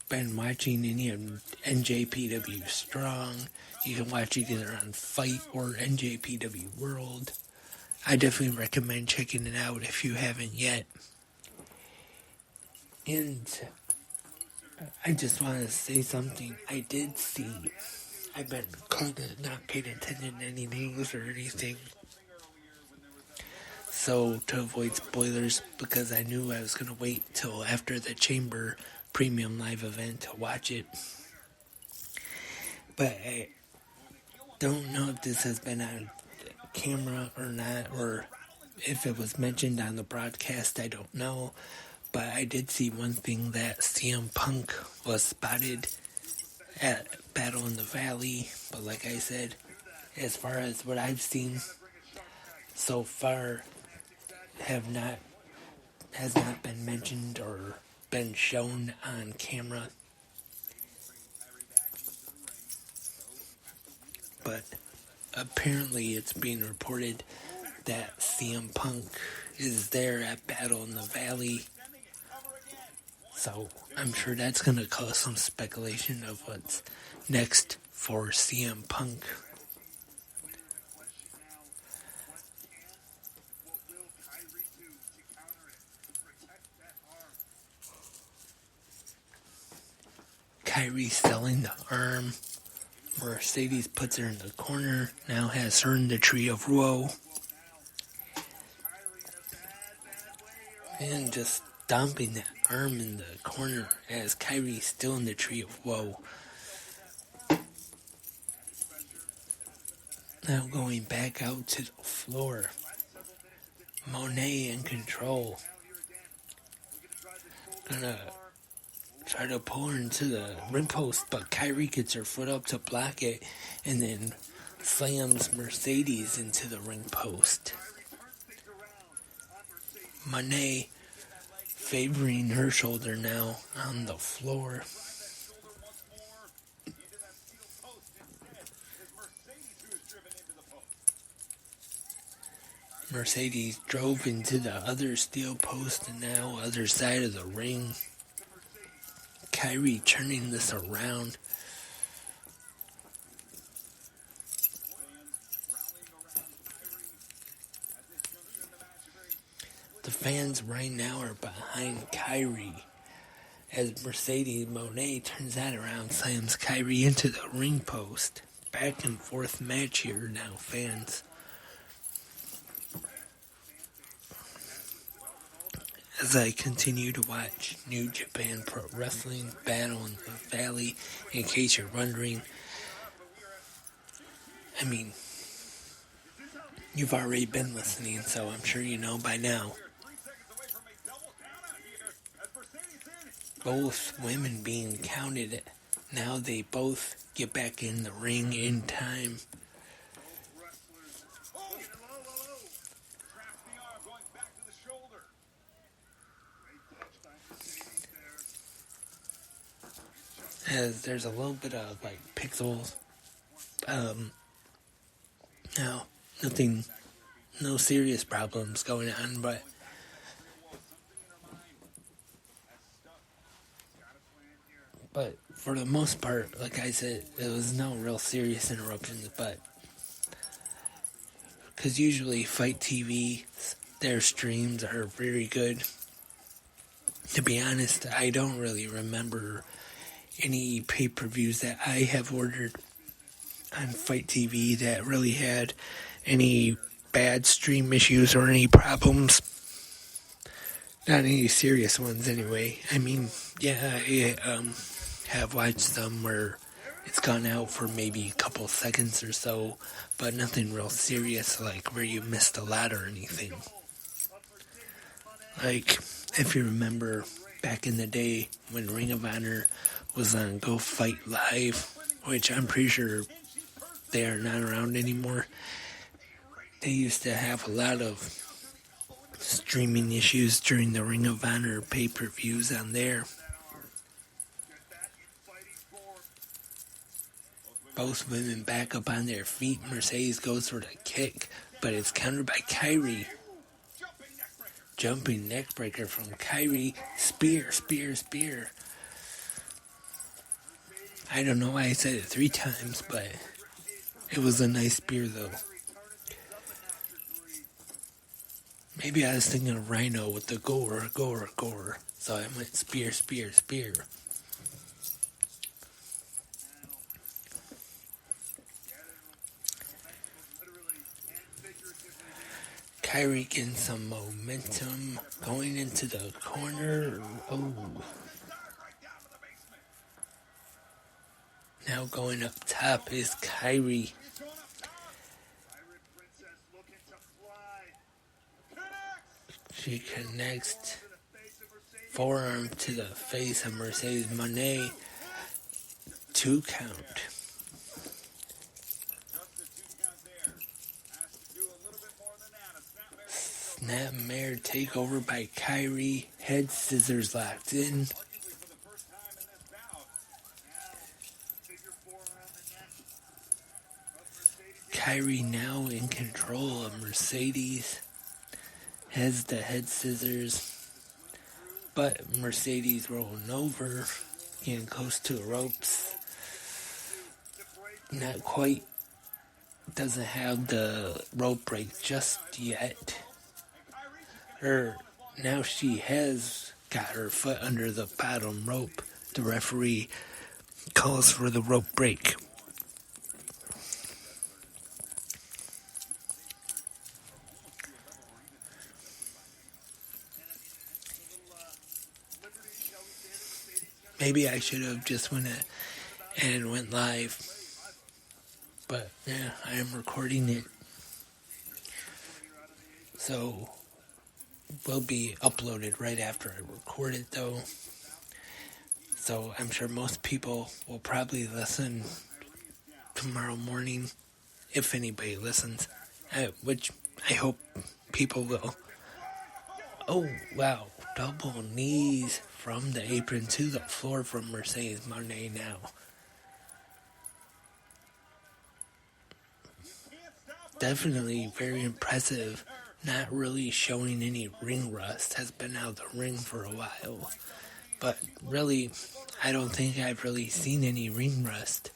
been watching any of NJPW Strong, you can watch it either on Fight or NJPW World. I definitely recommend checking it out if you haven't yet. And I just want to say something. I've been kind of not paying attention to any news or anything. So, to avoid spoilers, because I knew I was going to wait till after the Chamber Premium Live event to watch it. But I don't know if this has been on camera or not, or if it was mentioned on the broadcast, I don't know. But I did see one thing that CM Punk was spotted at Battle in the Valley. But like I said, as far as what I've seen so far, has not been mentioned or been shown on camera. But apparently it's being reported that CM Punk is there at Battle in the Valley. So I'm sure that's going to cause some speculation of what's next for CM Punk. Kyrie selling the arm. Mercedes puts her in the corner. Now has her in the Tree of Woe. And just stomping that arm in the corner as Kyrie's still in the Tree of Woe. Now going back out to the floor. Monet in control. Gonna try to pull her into the ring post, but Kyrie gets her foot up to block it and then slams Mercedes into the ring post. Monet favoring her shoulder now on the floor. Mercedes drove into the other steel post and now other side of the ring. Kyrie turning this around. The fans right now are behind Kyrie as Mercedes Monet turns that around, slams Kyrie into the ring post. Back and forth match here now, fans. As I continue to watch New Japan Pro Wrestling Battle in the Valley, in case you're wondering, I mean, you've already been listening, so I'm sure you know by now. Both women being counted. Now they both get back in the ring in time. As there's a little bit of like pixels. Now, no serious problems going on, but for the most part, like I said, it was no real serious interruptions, but because usually Fight TV, their streams are very good. To be honest, I don't really remember any pay-per-views that I have ordered on Fight TV that really had any bad stream issues or any problems. Not any serious ones anyway. I mean, yeah, I have watched some where it's gone out for maybe a couple seconds or so, but nothing real serious like where you missed a lot or anything. Like, if you remember back in the day when Ring of Honor was on Go Fight Live, which I'm pretty sure they are not around anymore, they used to have a lot of streaming issues during the Ring of Honor pay-per-views on there. Both women back up on their feet. Mercedes goes for the kick, but it's countered by Kyrie. Jumping neckbreaker from Kyrie. Spear, spear, spear. I don't know why I said it 3 times, but it was a nice spear though. Maybe I was thinking of Rhino with the gore. So I went spear, spear, spear. Kyrie getting some momentum going into the corner. Oh. Now going up top is Kyrie. She connects forearm to the face of Mercedes Moné. 2 count. Snapmare takeover by Kyrie. Head scissors locked in. Kyrie now in control of Mercedes. Has the head scissors. But Mercedes rolling over. Getting close to the ropes. Not quite. Doesn't have the rope break just yet. Now she has got her foot under the bottom rope. The referee calls for the rope break. Maybe I should have just went live. But yeah, I am recording it. So will be uploaded right after I record it though. So I'm sure most people will probably listen tomorrow morning, if anybody listens, which I hope people will. Oh wow, double knees from the apron to the floor from Mercedes Moné now. Definitely very impressive. Not really showing any ring rust. Has been out of the ring for a while. But really, I don't think I've really seen any ring rust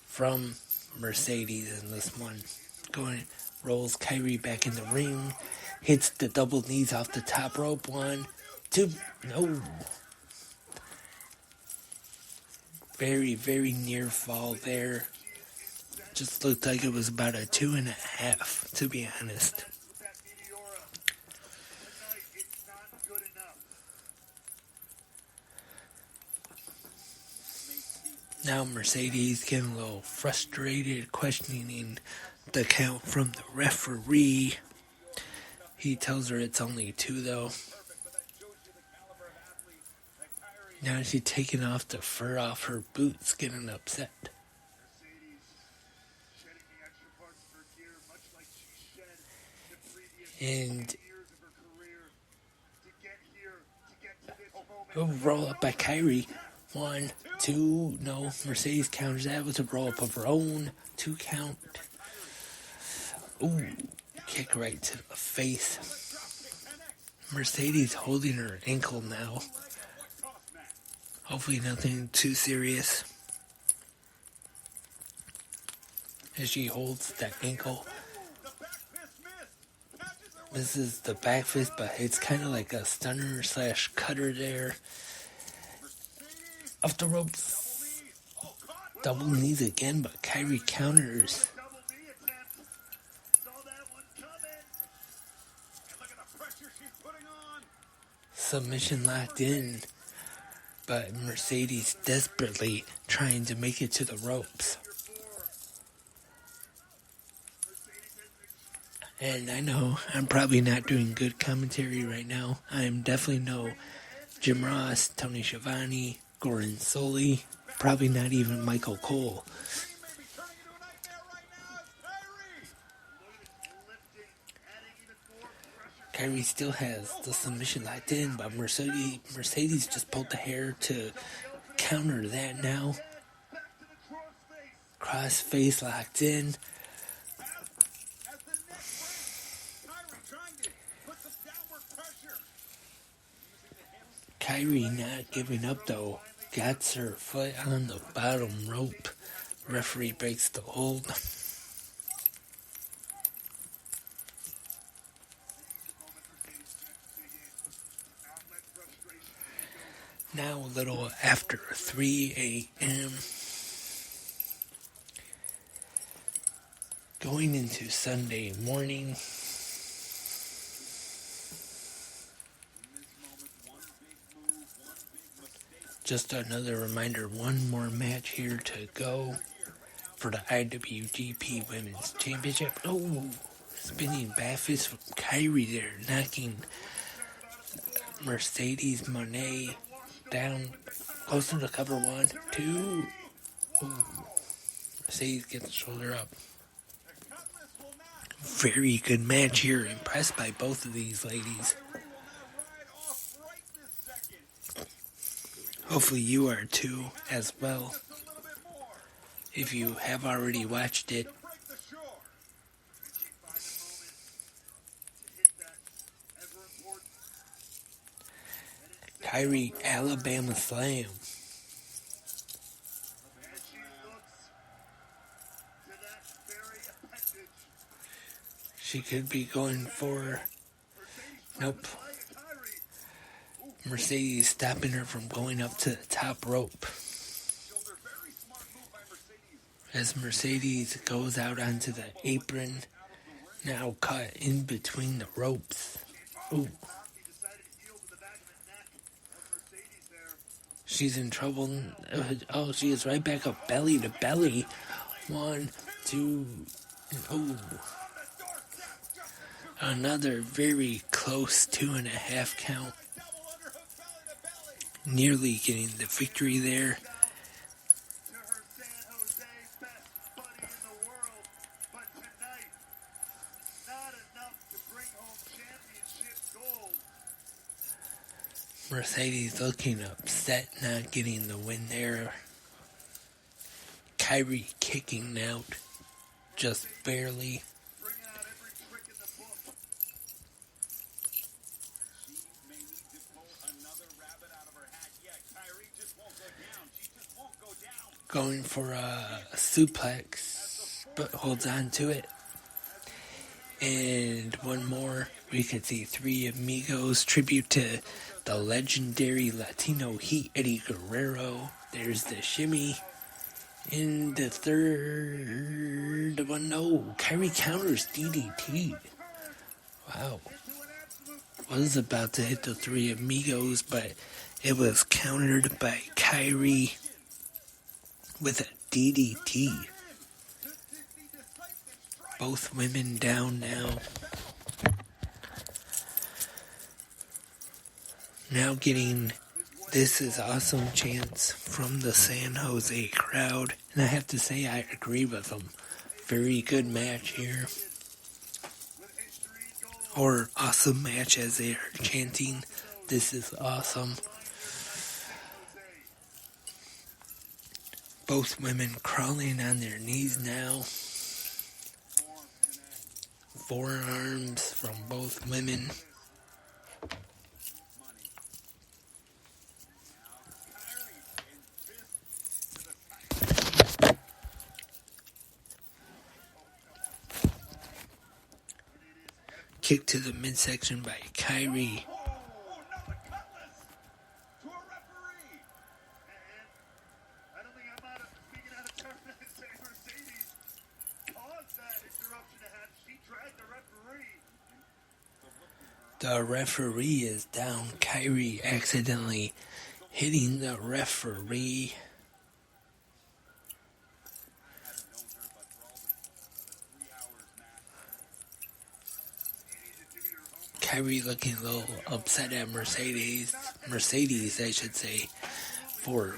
from Mercedes in this one. Rolls Kyrie back in the ring. Hits the double knees off the top rope. 1, 2, no. Very, very near fall there. Just looked like it was about a 2.5, to be honest. Now Mercedes getting a little frustrated, questioning the count from the referee. He tells her it's only 2 though. Now she's taking off the fur off her boots, getting upset. And roll up by Kyrie. 1, 2, no. Mercedes counters that with a roll up of her own. 2 count. Ooh, kick right to the face. Mercedes holding her ankle now. Hopefully nothing too serious. As she holds that ankle. This is the back fist, but it's kind of like a stunner / cutter there. Off the ropes. Double knees again, but Kyrie counters. Submission locked in, but Mercedes desperately trying to make it to the ropes. And I know I'm probably not doing good commentary right now. I'm definitely no Jim Ross, Tony Schiavone, Gordon Soley, probably not even Michael Cole. Kyrie still has the submission locked in, but Mercedes just pulled the hair to counter that now. Cross face locked in. Kyrie not giving up though. Got her foot on the bottom rope. Referee breaks the hold. Now a little after 3 a.m. Going into Sunday morning. Just another reminder, one more match here to go for the IWGP Women's Championship. Oh, spinning back fist from Kyrie there, knocking Mercedes Moné down close to the cover. 1, 2. Ooh. Mercedes gets the shoulder up. Very good match here. Impressed by both of these ladies. Hopefully you are too as well, if you have already watched it. Kyrie Alabama Slam. She could be going for... Nope. Mercedes stopping her from going up to the top rope. As Mercedes goes out onto the apron, now caught in between the ropes. Ooh. She's in trouble. Oh, she is right back up belly to belly. 1, 2, oh. Another very close 2.5 count. Nearly getting the victory there. Mercedes looking upset, not getting the win there. Kyrie kicking out, just barely. Going for a suplex, but holds on to it. And one more. We could see Three Amigos tribute to the legendary Latino Heat, Eddie Guerrero. There's the shimmy. In the third one, no. Kyrie counters DDT. Wow. Was about to hit the Three Amigos, but it was countered by Kyrie with a DDT. Both women down now. Now getting "This is awesome" chants from the San Jose crowd. And I have to say, I agree with them. Very good match here. Or awesome match as they are chanting "This is awesome." Both women crawling on their knees now. Forearms from both women. Kick to the midsection by Kyrie. The referee is down. Kyrie accidentally hitting the referee. Kyrie looking a little upset at Mercedes, I should say, for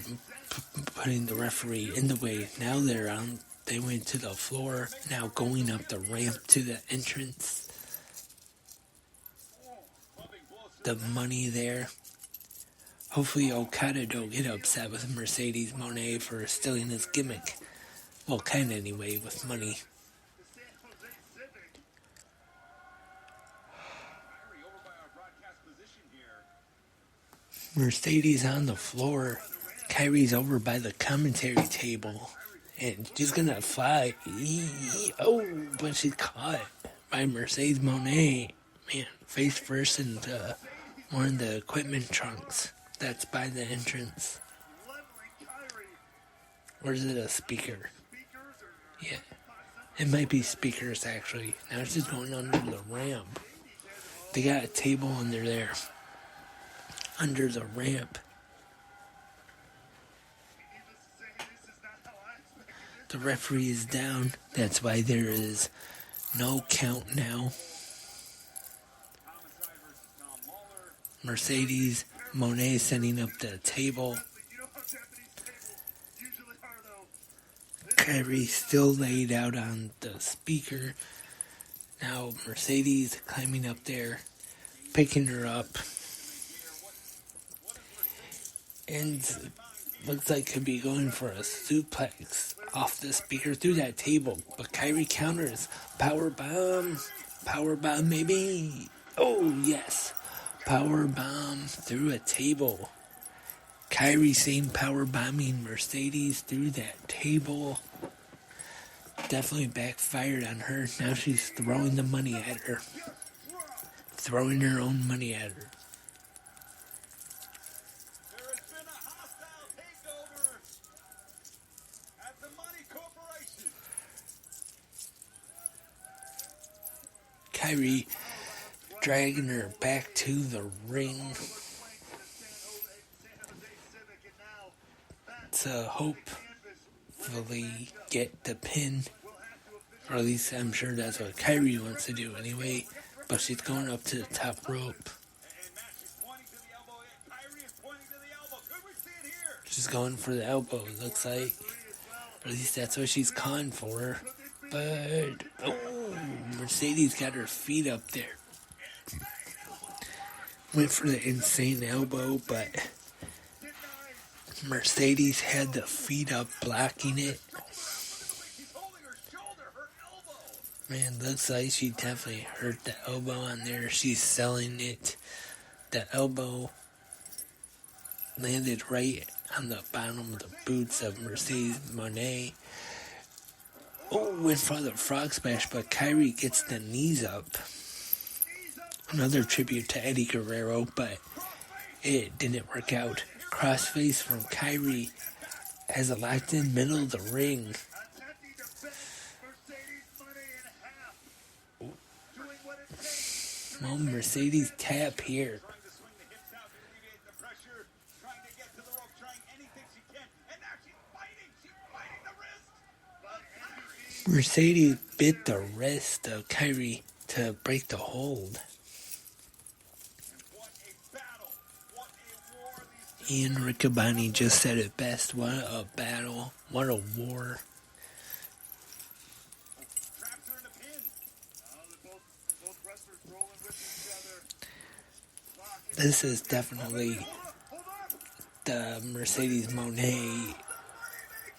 putting the referee in the way. Now they went to the floor, now going up the ramp to the entrance. The money there. Hopefully Okada don't get upset with Mercedes Moné for stealing his gimmick. Well, kind of anyway, with money. Mercedes on the floor. Kyrie's over by the commentary table. And she's gonna fly. Oh, but she's caught by Mercedes Moné. Man, face first into one of the equipment trunks that's by the entrance. Or is it a speaker? Yeah. It might be speakers, actually. Now it's just going under the ramp. They got a table under there. Under the ramp. The referee is down. That's why there is no count now. Mercedes Moné setting up the table. Kyrie still laid out on the speaker. Now Mercedes climbing up there, picking her up. And looks like could be going for a suplex off the speaker through that table. But Kyrie counters. Power bomb maybe. Oh yes. Power bomb through a table. Kyrie same power bombing Mercedes through that table. Definitely backfired on her. Now she's throwing the money at her. Throwing her own money at her. There has been a hostile takeover at the Money Corporation. Kyrie dragging her back to the ring to hopefully get the pin. Or at least I'm sure that's what Kyrie wants to do anyway. But she's going up to the top rope. She's going for the elbow, it looks like. Or at least that's what she's calling for. But, Mercedes got her feet up there. Went for the insane elbow, but Mercedes had the feet up blocking it. Man, looks like she definitely hurt the elbow on there. She's selling it. The elbow landed right on the bottom of the boots of Mercedes Moné. Went for the frog splash, but Kyrie gets the knees up. Another tribute to Eddie Guerrero, but it didn't work out. Crossface from Kyrie has a locked in middle of the ring. Well, Mercedes tap here. Mercedes bit the wrist of Kyrie to break the hold. Ian Riccaboni just said it best. What a battle. What a war. This is definitely the Mercedes Moné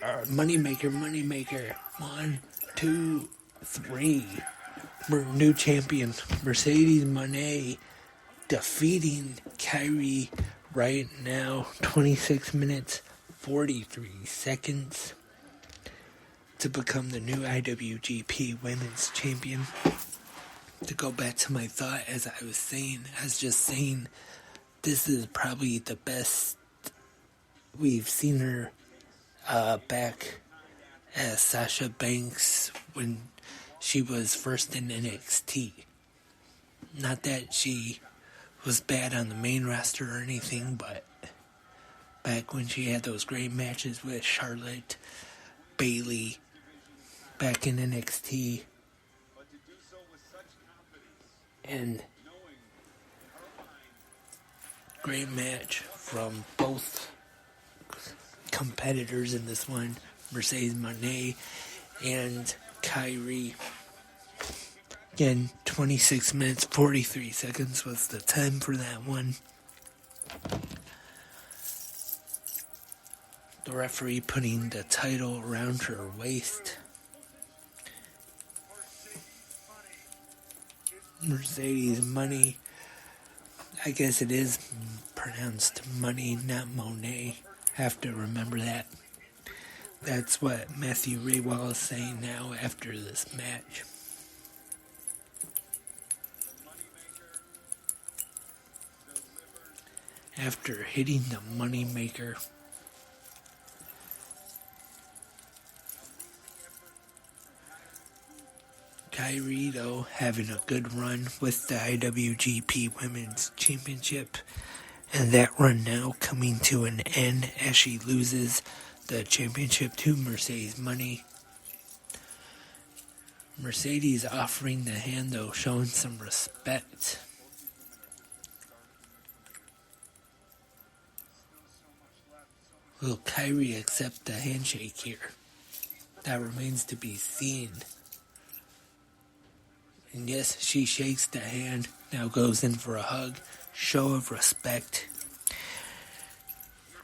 moneymaker. 1, 2, 3. New champion Mercedes Moné defeating Kyrie right now. 26 minutes 43 seconds to become the new IWGP Women's Champion. To go back to my thought, as I was just saying, this is probably the best we've seen her back as Sasha Banks when she was first in NXT. Not that she was bad on the main roster or anything, but back when she had those great matches with Charlotte, Bayley, back in NXT. And great match from both competitors in this one, Mercedes Moné and Kyrie. Again, 26 minutes 43 seconds was the time for that one. The referee putting the title around her waist. Mercedes Money. I guess it is pronounced Money, not Monet. Have to remember that. That's what Matthew Raywall is saying now after this match. After hitting the Moneymaker. Kyrie, though, having a good run with the IWGP Women's Championship. And that run now coming to an end as she loses the championship to Mercedes Money. Mercedes offering the hand though, showing some respect. Will Kyrie accept the handshake here? That remains to be seen. And yes, she shakes the hand, now goes in for a hug. Show of respect.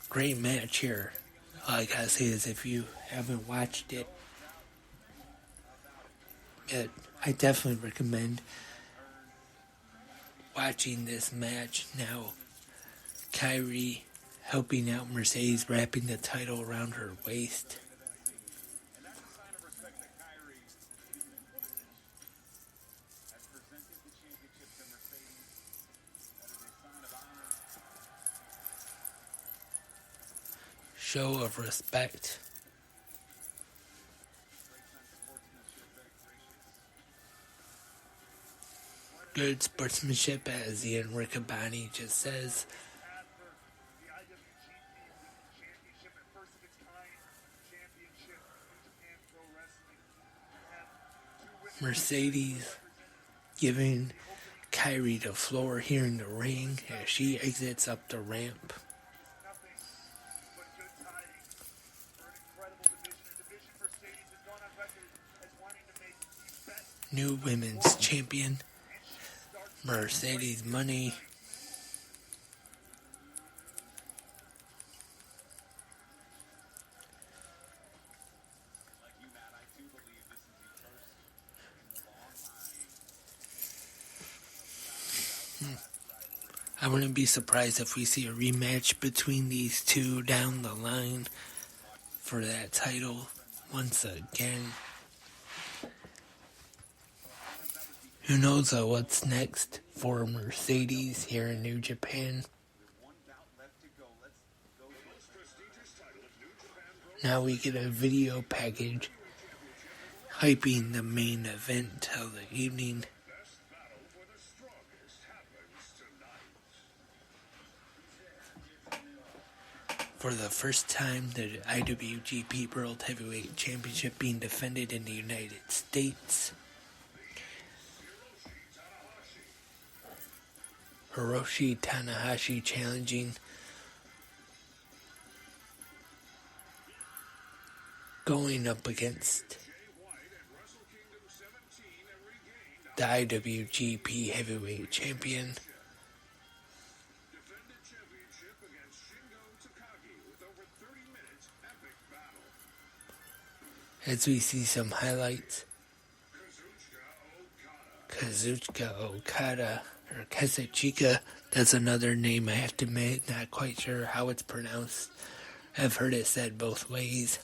Great match here. All I gotta say is if you haven't watched it, I definitely recommend watching this match. Now, Kyrie helping out Mercedes, wrapping the title around her waist. Show of respect. Good sportsmanship, as Ian Riccaboni just says. Mercedes giving Kyrie the floor here in the ring as she exits up the ramp. New women's champion, Mercedes Money. I wouldn't be surprised if we see a rematch between these two down the line for that title once again. Who knows what's next for Mercedes here in New Japan. Now we get a video package hyping the main event of the evening. For the first time, the IWGP World Heavyweight Championship being defended in the United States. Hiroshi Tanahashi challenging going up against the IWGP Heavyweight Champion. As we see some highlights, Kazuchika Okada, or Kazuchika, that's another name I have to admit, not quite sure how it's pronounced. I've heard it said both ways.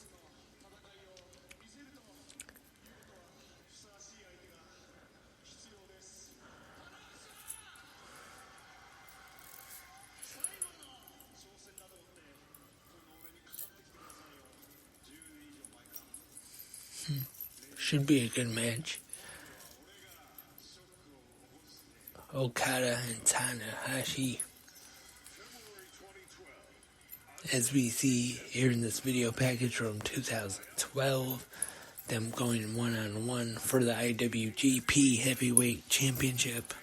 Should be a good match. Okada and Tanahashi. As we see here in this video package from 2012, them going one-on-one for the IWGP Heavyweight Championship.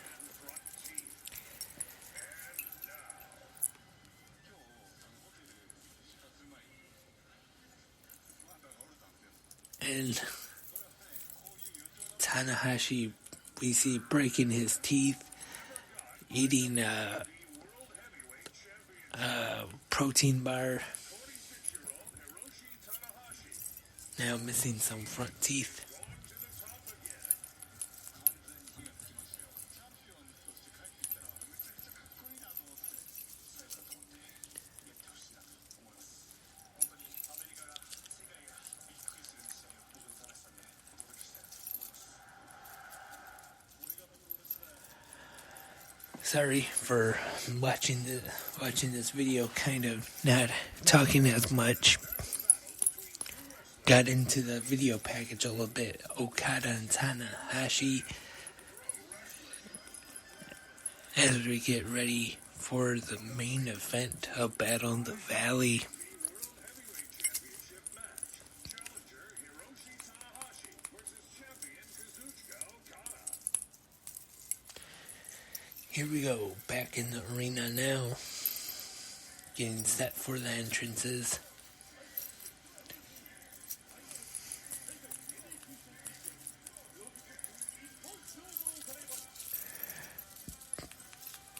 And Tanahashi, we see breaking his teeth, eating a protein bar, now missing some front teeth. Sorry for watching this video, kind of not talking as much. Got into the video package a little bit. Okada and Tanahashi as we get ready for the main event of Battle in the Valley. Here we go, back in the arena now, getting set for the entrances.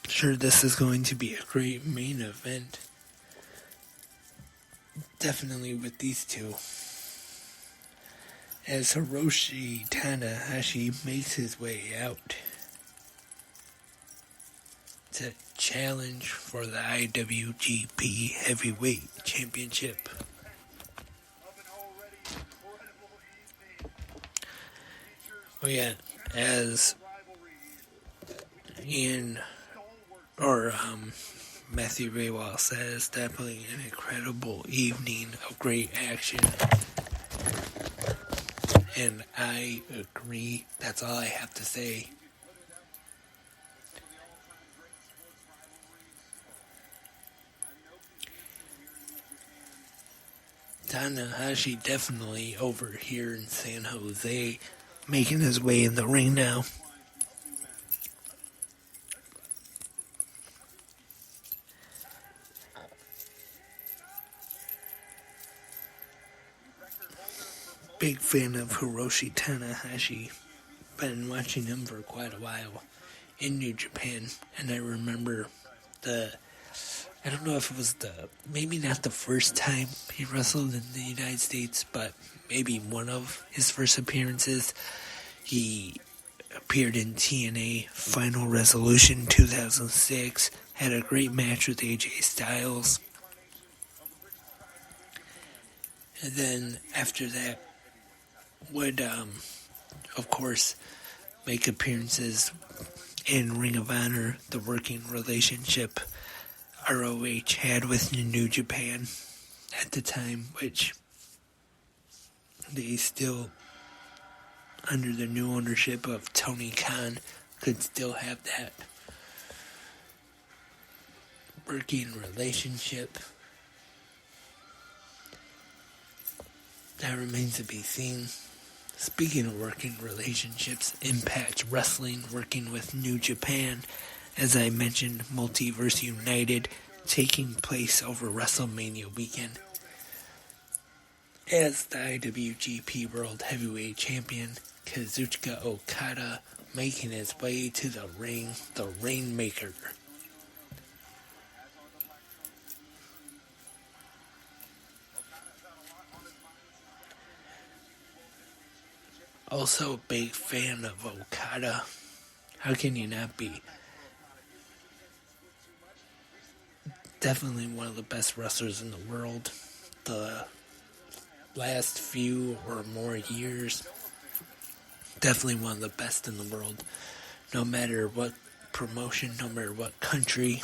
Sure, this is going to be a great main event. Definitely with these two. As Hiroshi Tanahashi makes his way out to challenge for the IWGP Heavyweight Championship. Oh yeah, as Matthew Raywall says, definitely an incredible evening of great action. And I agree. That's all I have to say. Tanahashi definitely over here in San Jose, making his way in the ring now. Big fan of Hiroshi Tanahashi. Been watching him for quite a while in New Japan, and I remember I don't know if it was maybe not the first time he wrestled in the United States, but maybe one of his first appearances. He appeared in TNA Final Resolution 2006, had a great match with AJ Styles. And then after that, would, of course, make appearances in Ring of Honor, the working relationship ROH had with New Japan at the time, which they still, under the new ownership of Tony Khan, could still have that working relationship. That remains to be seen. Speaking of working relationships, Impact Wrestling working with New Japan, as I mentioned, Multiverse United taking place over WrestleMania weekend. As the IWGP World Heavyweight Champion, Kazuchika Okada making his way to the ring, the Rainmaker. Also a big fan of Okada. How can you not be? Definitely one of the best wrestlers in the world. The last few or more years, definitely one of the best in the world. No matter what promotion, no matter what country.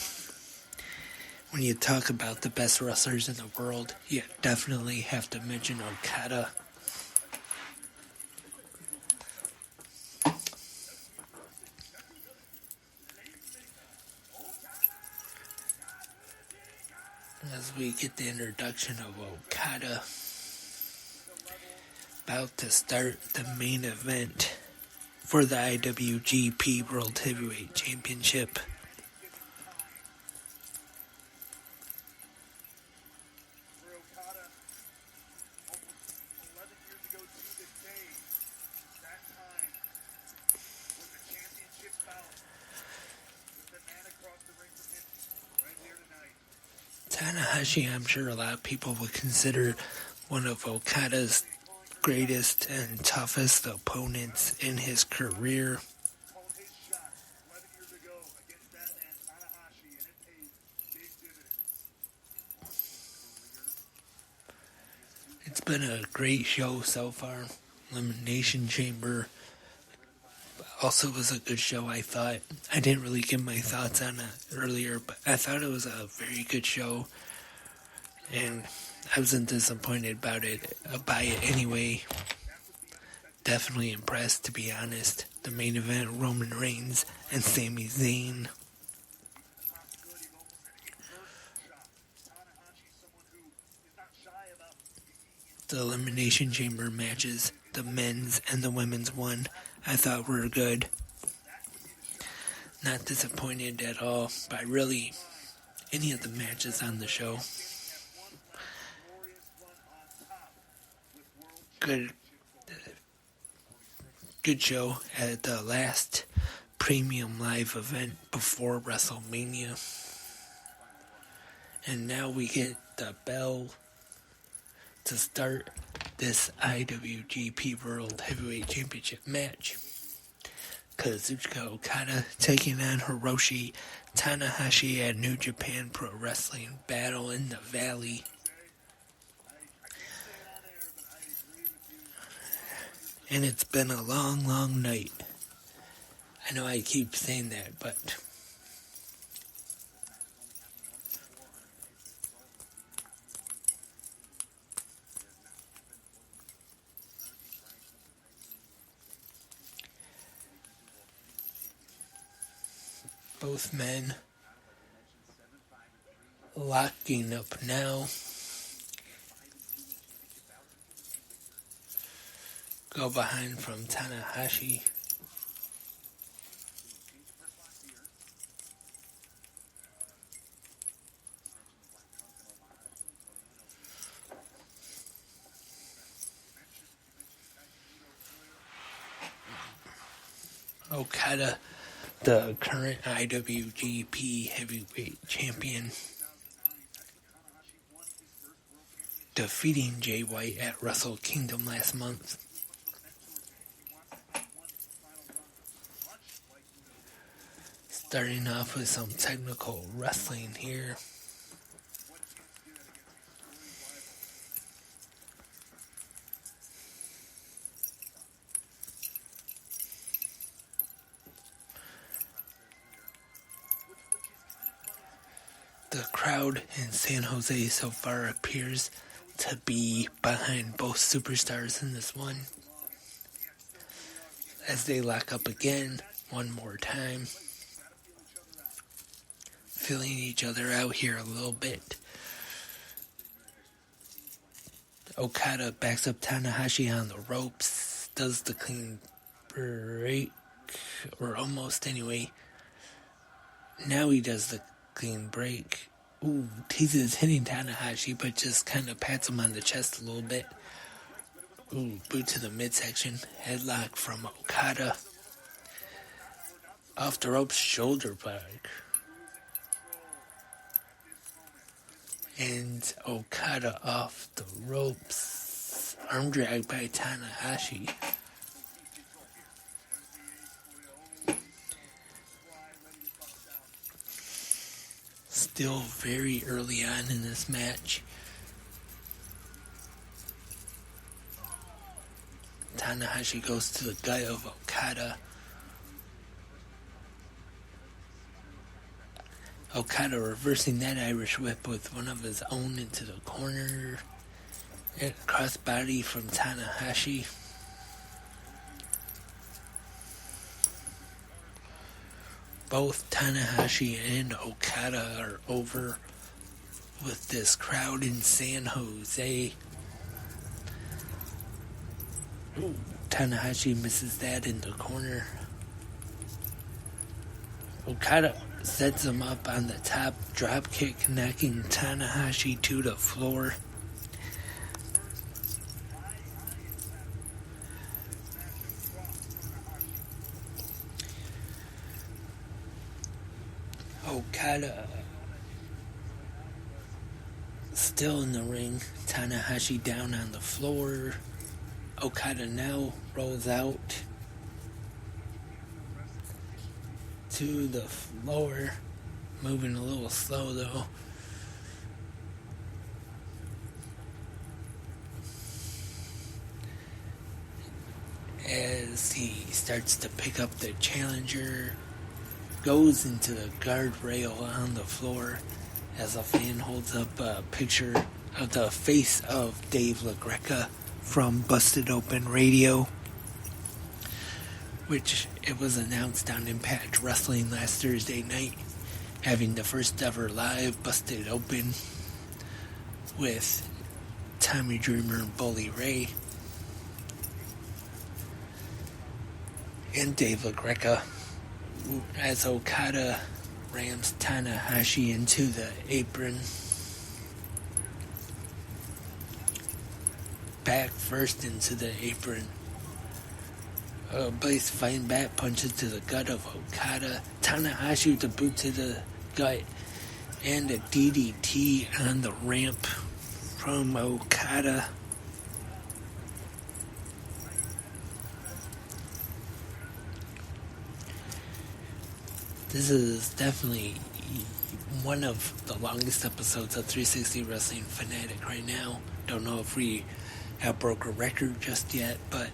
When you talk about the best wrestlers in the world, you definitely have to mention Okada. As we get the introduction of Okada, about to start the main event for the IWGP World Heavyweight Championship. Tanahashi, I'm sure a lot of people would consider one of Okada's greatest and toughest opponents in his career. It's been a great show so far. Elimination Chamber also was a good show, I thought. I didn't really give my thoughts on it earlier, but I thought it was a very good show. And I wasn't disappointed by it anyway. Definitely impressed, to be honest. The main event, Roman Reigns and Sami Zayn. The Elimination Chamber matches, the men's and the women's one, I thought were good. Not disappointed at all by really any of the matches on the show. Good show at the last premium live event before WrestleMania. And now we get the bell to start this IWGP World Heavyweight Championship match. Kazuchika Okada taking on Hiroshi Tanahashi at New Japan Pro Wrestling Battle in the Valley. And it's been a long, long night. I know I keep saying that, but both men locking up now. Go behind from Tanahashi. Okada, the current IWGP Heavyweight Champion, defeating Jay White at Wrestle Kingdom last month. Starting off with some technical wrestling here. The crowd in San Jose so far appears to be behind both superstars in this one. As they lock up again, one more time. Feeling each other out here a little bit. Okada backs up Tanahashi on the ropes, does the clean break, or almost anyway. Now he does the clean break. Ooh, teases hitting Tanahashi, but just kind of pats him on the chest a little bit. Ooh, boot to the midsection. Headlock from Okada. Off the ropes, shoulder block. And Okada off the ropes. Arm drag by Tanahashi. Still very early on in this match. Tanahashi goes to the gut of Okada. Okada reversing that Irish whip with one of his own into the corner. And crossbody from Tanahashi. Both Tanahashi and Okada are over with this crowd in San Jose. Ooh, Tanahashi misses that in the corner. Okada sets him up on the top drop kick, knocking Tanahashi to the floor. Okada still in the ring. Tanahashi down on the floor. Okada now rolls out to the floor. Moving a little slow though. As he starts to pick up the challenger, goes into the guardrail on the floor as a fan holds up a picture of the face of Dave LaGreca from Busted Open Radio, which it was announced on Impact Wrestling last Thursday night, having the first ever live Busted Open with Tommy Dreamer and Bully Ray and Dave LaGreca. as Okada rams Tanahashi into the apron. Back first into the apron. Blaze fighting back, punches to the gut of Okada. Tanahashi with the boot to the gut. And a DDT on the ramp from Okada. This is definitely one of the longest episodes of 360 Wrestling Fanatic right now. Don't know if we have broke a record just yet, but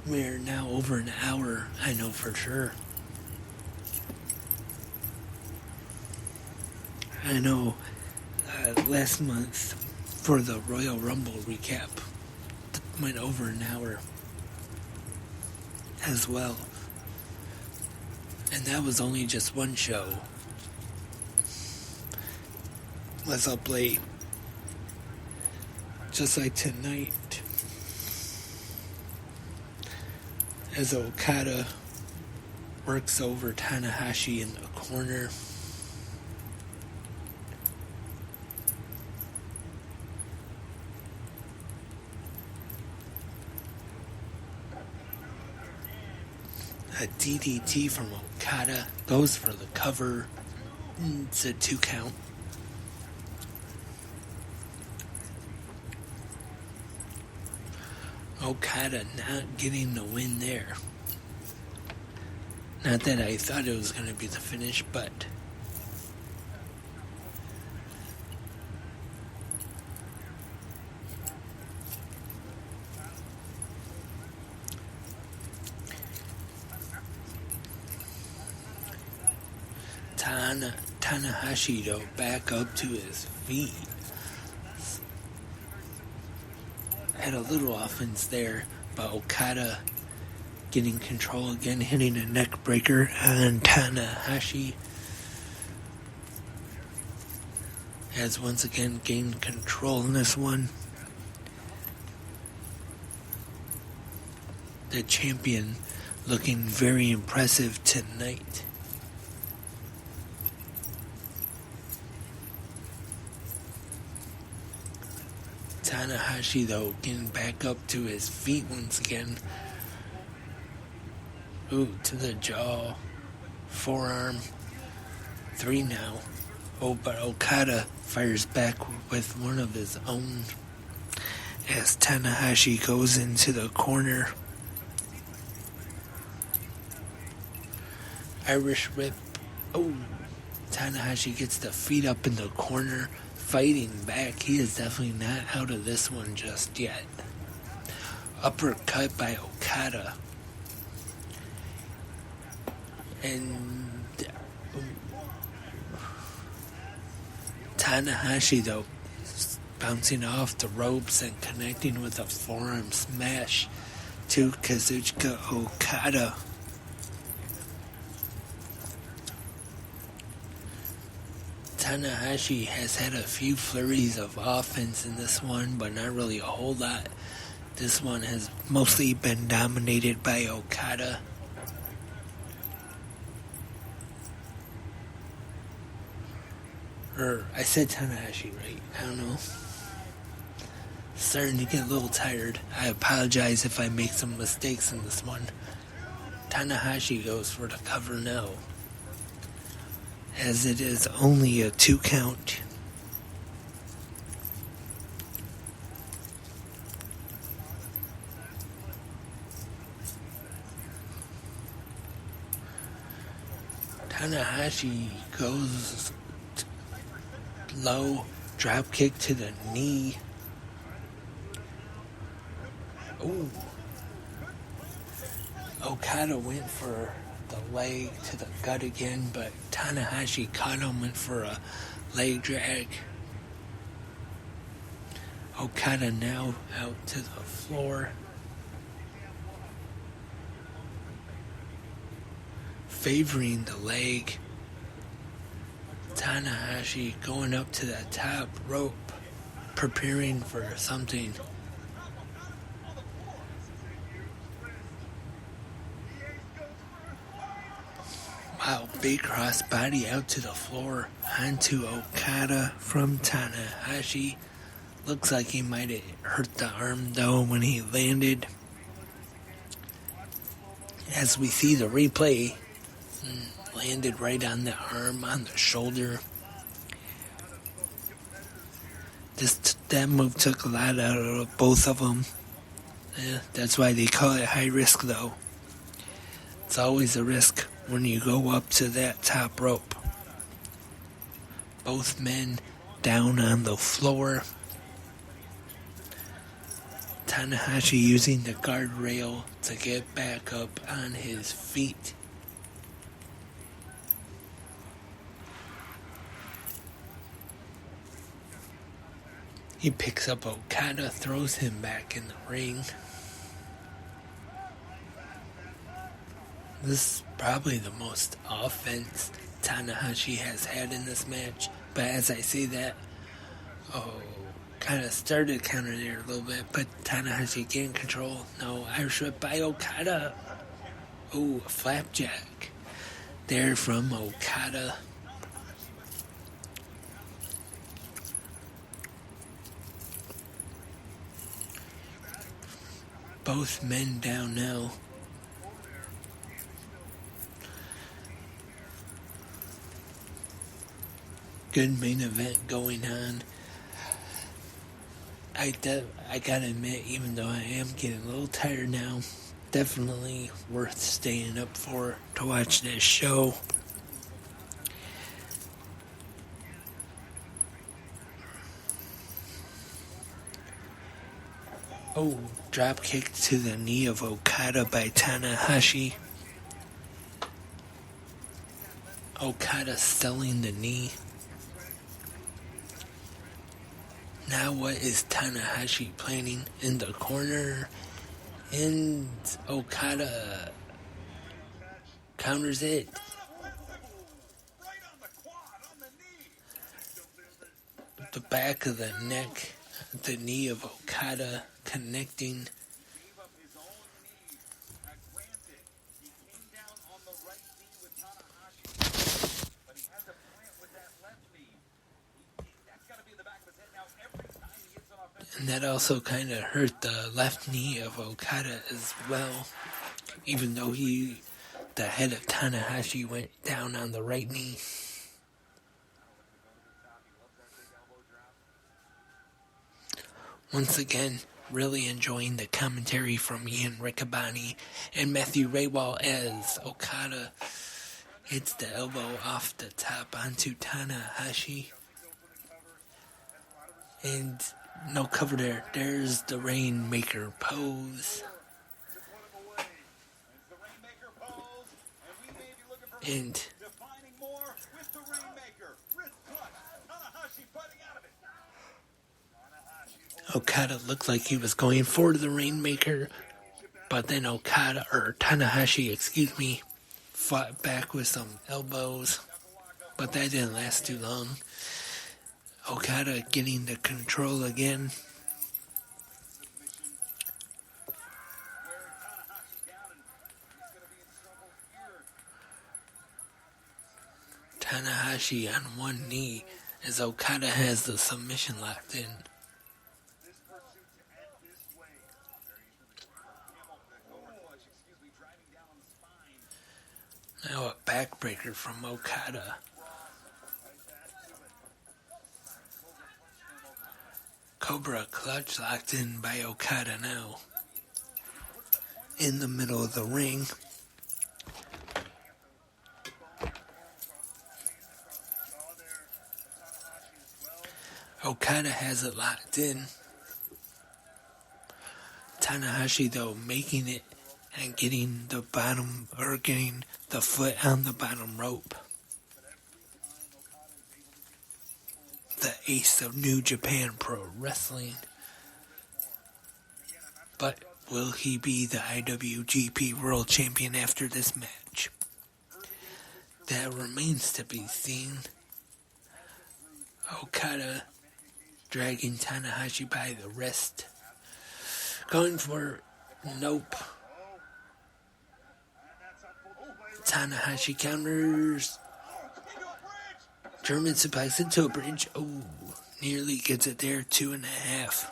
we're now over an hour, I know for sure. I know last month for the Royal Rumble recap went over an hour as well. And that was only just one show. Was up late. Just like tonight. As Okada works over Tanahashi in the corner. A DDT from Okada goes for the cover. It's a 2 count. Okada not getting the win there. Not that I thought it was going to be the finish, but Tanahashi though back up to his feet. Had a little offense there, but Okada getting control again, hitting a neck breaker on Tanahashi. Has once again gained control in this one. The champion looking very impressive tonight. Tanahashi though getting back up to his feet once again. Ooh, to the jaw. Forearm. 3 now. Oh, but Okada fires back with one of his own as Tanahashi goes into the corner. Irish whip. Oh, Tanahashi gets the feet up in the corner. Fighting back. He is definitely not out of this one just yet. Uppercut by Okada. And Tanahashi though bouncing off the ropes and connecting with a forearm smash to Kazuchika Okada. Tanahashi has had a few flurries of offense in this one, but not really a whole lot. This one has mostly been dominated by Okada. Or, I said Tanahashi, right? I don't know. Starting to get a little tired. I apologize if I make some mistakes in this one. Tanahashi goes for the cover now, as it is only a 2 count. Tanahashi goes low, drop kick to the knee. Ooh. Okada went for the leg to the gut again, but Tanahashi caught him, went for a leg drag. Okada now out to the floor. Favoring the leg. Tanahashi going up to the top rope, preparing for something. Wow, big crossbody out to the floor onto Okada from Tanahashi. Looks like he might have hurt the arm though when he landed. As we see the replay, landed right on the arm, on the shoulder. That move took a lot out of both of them. That's why they call it high risk though. It's always a risk when you go up to that top rope. Both men down on the floor. Tanahashi using the guardrail to get back up on his feet. He picks up Okada, throws him back in the ring. This is probably the most offense Tanahashi has had in this match. But as I say that, kind of started counter there a little bit, but Tanahashi getting control. No, Irish whip by Okada. Oh, a flapjack there from Okada. Both men down now. Good main event going on. I gotta admit, even though I am getting a little tired now, definitely worth staying up for to watch this show. Oh, drop kick to the knee of Okada by Tanahashi. Okada selling the knee. Now what is Tanahashi planning in the corner? And Okada counters it. The back of the neck, the knee of Okada connecting. And that also kind of hurt the left knee of Okada as well. Even though the head of Tanahashi went down on the right knee. Once again, really enjoying the commentary from Ian Riccaboni and Matthew Raywall as Okada hits the elbow off the top onto Tanahashi. And no cover there. There's the Rainmaker pose. And Okada looked like he was going for the Rainmaker, but then Tanahashi, fought back with some elbows, but that didn't last too long. Okada getting the control again. Tanahashi on one knee as Okada has the submission locked in. Now a backbreaker from Okada. Cobra clutch locked in by Okada now. In the middle of the ring. Okada has it locked in. Tanahashi though making it and getting the foot on the bottom rope. The ace of New Japan Pro Wrestling. But will he be the IWGP World Champion after this match? That remains to be seen. Okada dragging Tanahashi by the wrist. Going for nope. Tanahashi counters. German suplex into a bridge. Oh, nearly gets it there. 2.5. I'm happy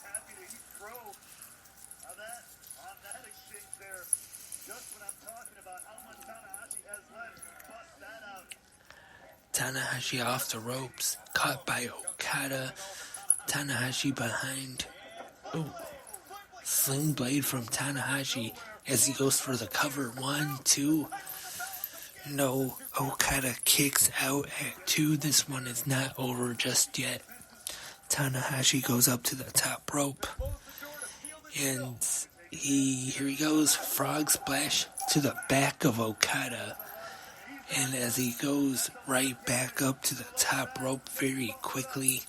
that he throw on that exchange there. Just when I'm talking about how much Tanahashi has left, bust that out. Tanahashi off the ropes. Caught by Okada. Tanahashi behind. Oh, sling blade from Tanahashi as he goes for the cover. 1, 2. No, Okada kicks out at 2. This one is not over just yet. Tanahashi goes up to the top rope. And here he goes. Frog splash to the back of Okada. And as he goes right back up to the top rope very quickly.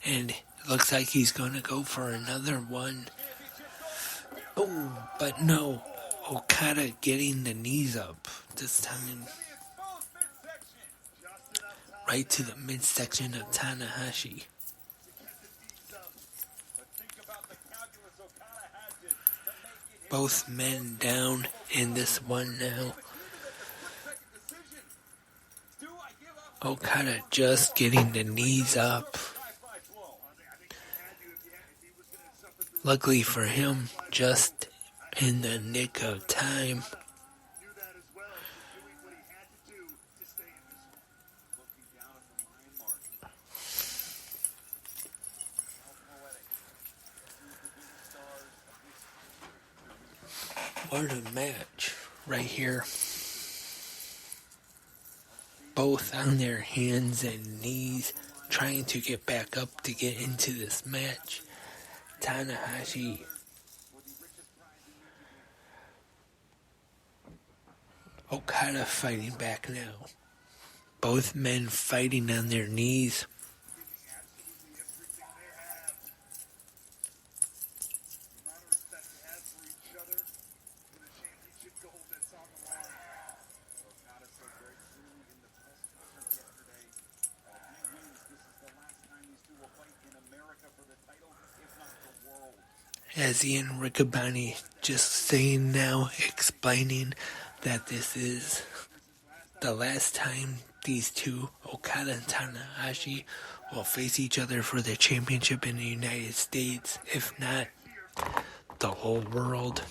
And it looks like he's going to go for another one. Oh, but no. Okada getting the knees up this time. Right to the midsection of Tanahashi. Both men down in this one now. Okada just getting the knees up. Luckily for him, just in the nick of time. What a match right here. Both on their hands and knees trying to get back up to get into this match. Tanahashi Okada fighting back now. Both men fighting on their knees. As Ian Riccaboni just saying now, explaining that this is the last time these two, Okada and Tanahashi, will face each other for the championship in the United States, if not the whole world.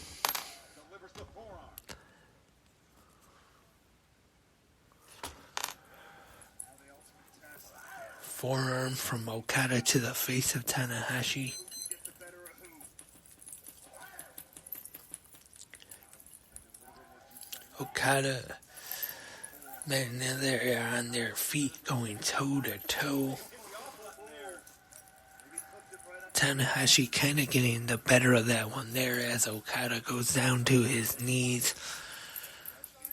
Forearm from Okada to the face of Tanahashi. Okada, man, now they're on their feet going toe to toe. Tanahashi kind of getting the better of that one there as Okada goes down to his knees.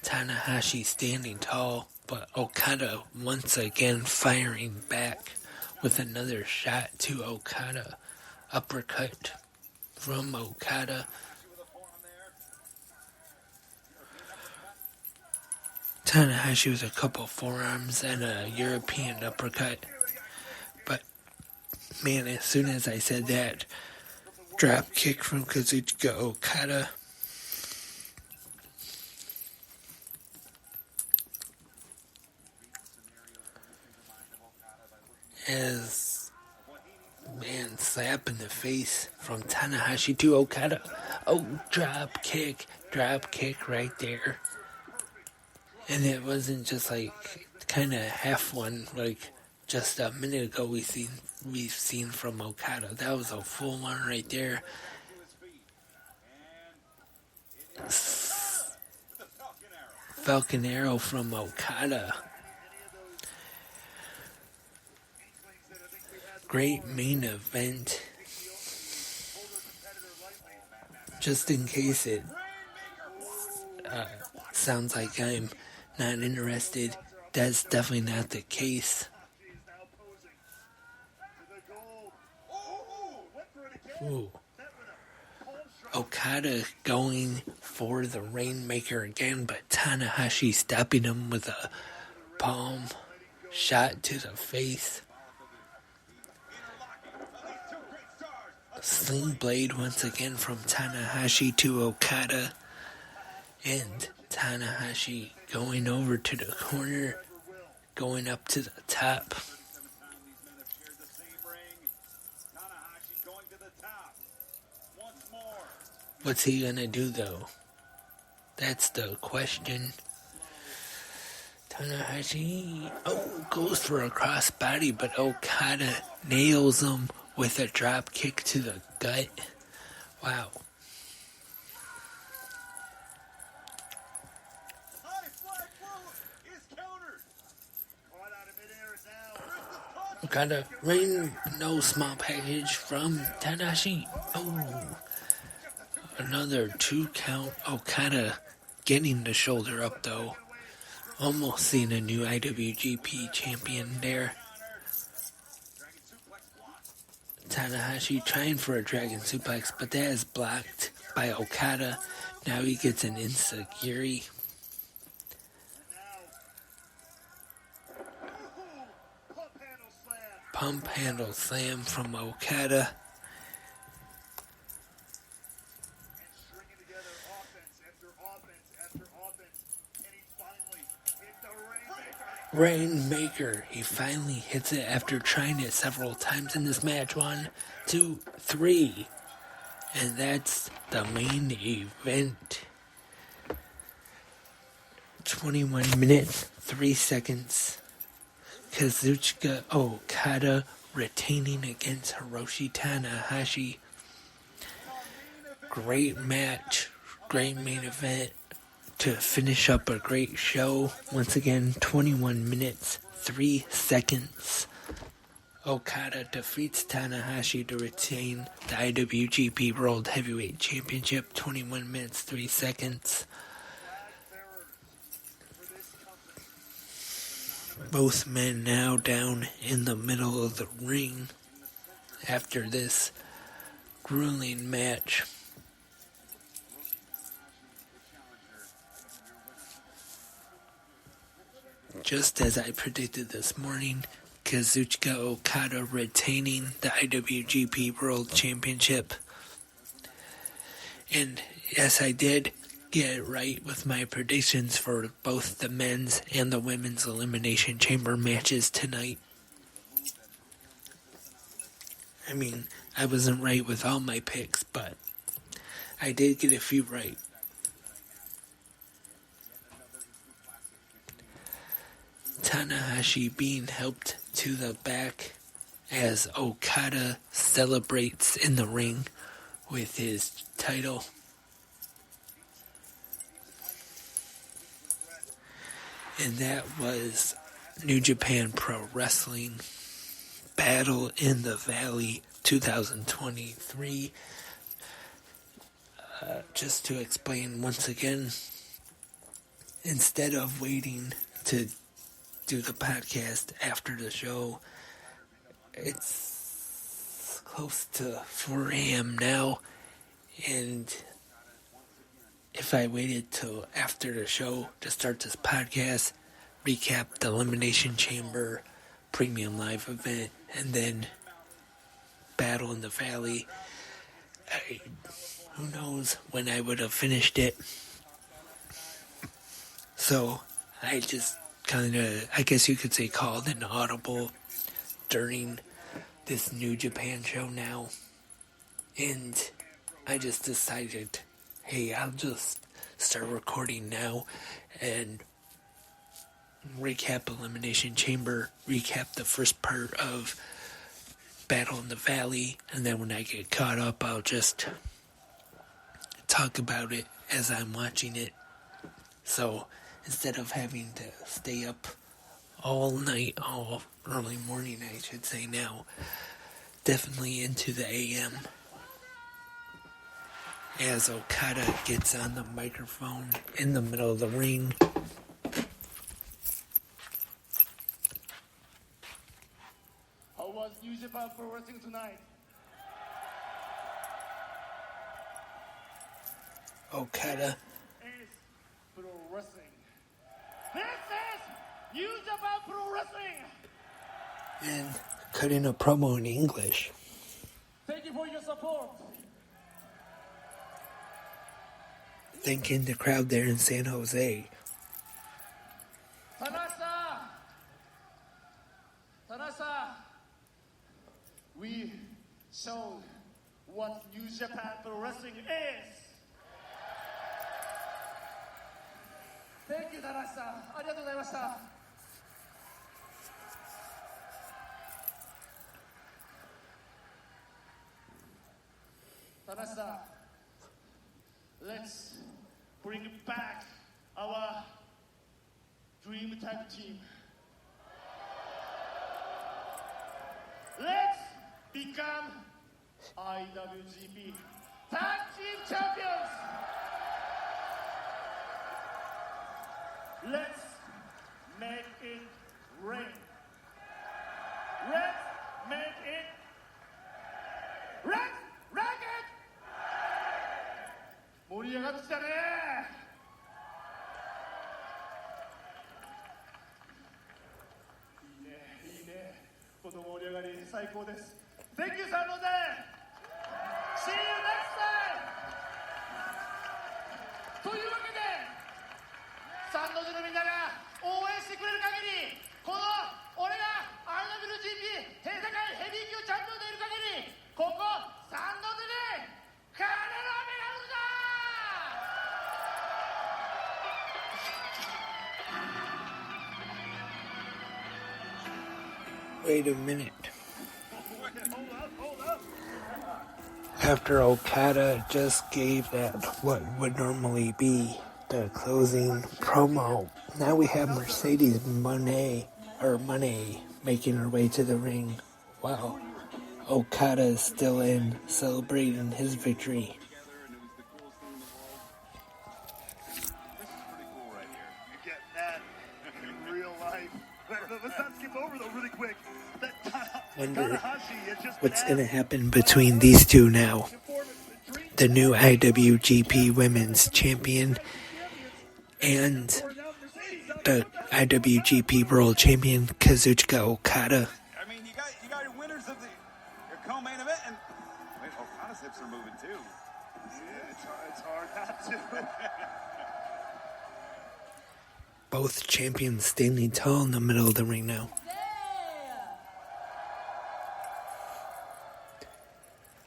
Tanahashi standing tall, but Okada once again firing back with another shot to Okada. Uppercut from Okada. Tanahashi with a couple forearms and a European uppercut. But, man, as soon as I said that, drop kick from Kazuchika Okada. As, man, slap in the face from Tanahashi to Okada. Oh, drop kick right there. And it wasn't just like kind of half one like just a minute ago we've seen from Okada. That was a full one right there. Falcon Arrow from Okada. Great main event. Just in case it sounds like I'm not interested, that's definitely not the case. Ooh. Okada going for the Rainmaker again, but Tanahashi stopping him with a palm shot to the face. Sling blade once again from Tanahashi to Okada. And Tanahashi going over to the corner, going up to the top. What's he gonna do though? That's the question. Tanahashi, goes for a crossbody, but Okada nails him with a drop kick to the gut. Wow. Okada rain, no small package from Tanahashi. Another 2 count. Okada getting the shoulder up though. Almost seeing a new IWGP champion there. Tanahashi trying for a dragon suplex, but that is blocked by Okada. Now he gets an enziguri. Pump handle slam from Okada. Rainmaker, he finally hits it after trying it several times in this match. 1, 2, 3. And that's the main event. 21 minutes, 3 seconds. Kazuchika Okada retaining against Hiroshi Tanahashi. Great match, great main event to finish up a great show. Once again, 21 minutes, 3 seconds. Okada defeats Tanahashi to retain the IWGP World Heavyweight Championship. 21 minutes, 3 seconds. Both men now down in the middle of the ring after this grueling match. Just as I predicted this morning, Kazuchika Okada retaining the IWGP World Championship. And yes, I did get it right with my predictions for both the men's and the women's Elimination Chamber matches tonight. I mean, I wasn't right with all my picks, but I did get a few right. Tanahashi being helped to the back as Okada celebrates in the ring with his title. And that was New Japan Pro Wrestling Battle in the Valley 2023. Just to explain once again, instead of waiting to do the podcast after the show, it's close to 4 a.m. now, and if I waited till after the show to start this podcast, recap the Elimination Chamber Premium Live event, and then Battle in the Valley, who knows when I would have finished it. So I just kind of, I guess you could say, called an audible during this New Japan show now. And I just decided, hey, I'll just start recording now and recap Elimination Chamber, recap the first part of Battle in the Valley, and then when I get caught up, I'll just talk about it as I'm watching it. So instead of having to stay up all night, all early morning, I should say now, definitely into the AM, as Okada gets on the microphone in the middle of the ring. How was New Japan Pro Wrestling tonight? Okada. Is Pro Wrestling. This is New Japan Pro Wrestling. And cutting a promo in English. Thank you for your support. thanking the crowd there in San Jose. Tanasa, we showed what New Japan Pro Wrestling is. Thank you, Tanasa. ありがとうございました。Tanasa, let's bring back our dream tag team. Let's become IWGP Tag Team Champions. Let's make it rain. Let's make it. Let's rock it. 盛り上がってきたね。いいね。この盛り上がり最高です。Thank you, サンロゼ。See you next time. というわけで、サンロゼのみんなが応援してくれる限り、この俺が IWGP 世界ヘビー級チャンピオンでいる限り、ここサンロゼで金の雨が降るぞ。Wait a minute. After Okada just gave that what would normally be the closing promo, now we have Mercedes Moné making her way to the ring. Wow. Okada is still in, celebrating his victory. You're getting that in real life. Let's not skip over though really quick. Wonder what's going to happen between these two now. The new IWGP Women's Champion and the IWGP World Champion Kazuchika Okada. I mean, you got your winners of your co-main event, and wait, Okada's hips are moving too. Yeah, it's hard not to. Both champions standing tall in the middle of the ring now.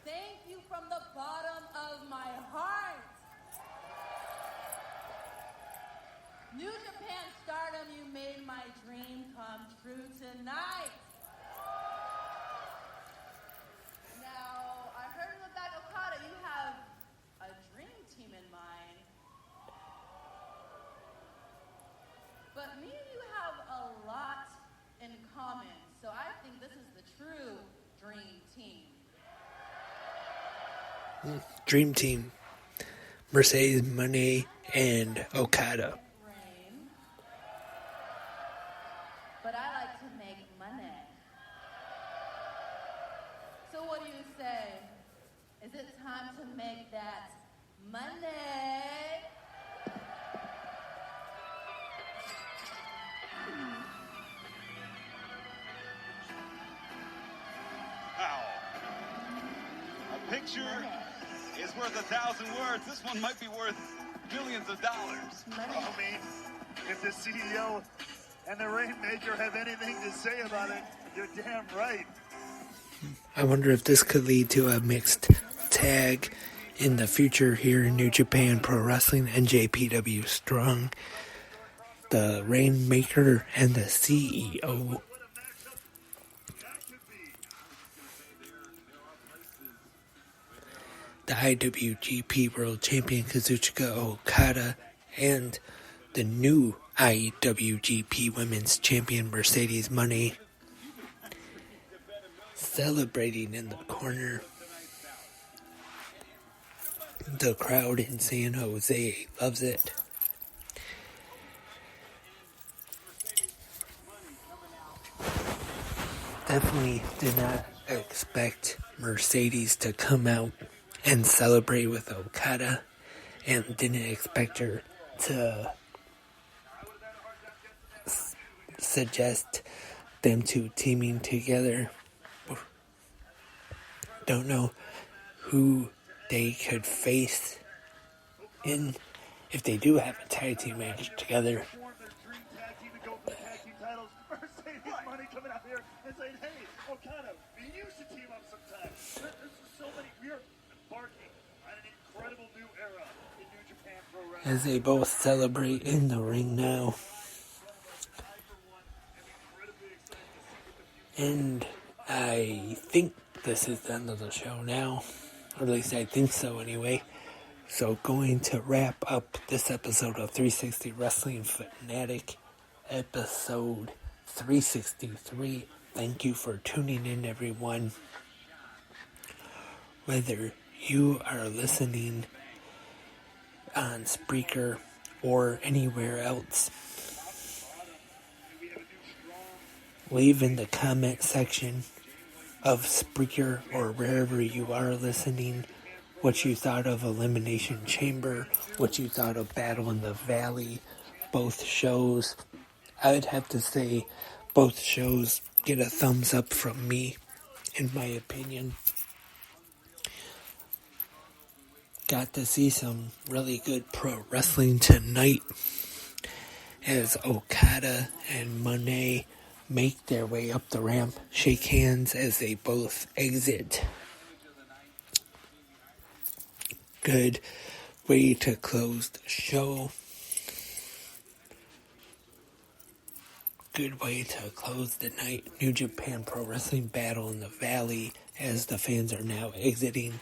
Thank you from the bottom of my heart. New Japan Stardom, you made my dream come true tonight. Now, I heard with that Okada, you have a dream team in mind. But me and you have a lot in common, so I think this is the true dream team. Dream Team. Mercedes Moné and Okada. Rain. But I like to make money. So what do you say? Is it time to make that money? Wow. A picture is worth 1,000 words. This one might be worth millions of dollars. I mean, if the CEO and the Rainmaker have anything to say about it, you're damn right. I wonder if this could lead to a mixed tag in the future here in New Japan Pro Wrestling and JPW Strong. The Rainmaker and the CEO. The IWGP World Champion Kazuchika Okada and the new IWGP Women's Champion Mercedes Moné celebrating in the corner. The crowd in San Jose loves it. Definitely did not expect Mercedes to come out and celebrate with Okada, and didn't expect her to suggest them two teaming together. Don't know who they could face in if they do have a tag team match together. Form their dream tag team and go for the tag team titles. First saving money coming out here and saying, hey, Okada, me and you should team up sometime. This is so many. We are embarking on an incredible new era in New Japan Pro Wrestling. As they both celebrate in the ring now. And I think this is the end of the show now. Or at least I think so anyway. So going to wrap up this episode of 360 Wrestling Fanatic, episode 363. Thank you for tuning in, everyone. Whether you are listening on Spreaker or anywhere else, leave in the comment section of Spreaker or wherever you are listening what you thought of Elimination Chamber, what you thought of Battle in the Valley, both shows. I would have to say both shows get a thumbs up from me, in my opinion. Got to see some really good pro wrestling tonight as Okada and Monet make their way up the ramp, shake hands as they both exit. Good way to close the show. Good way to close the night. New Japan Pro Wrestling Battle in the Valley as the fans are now exiting.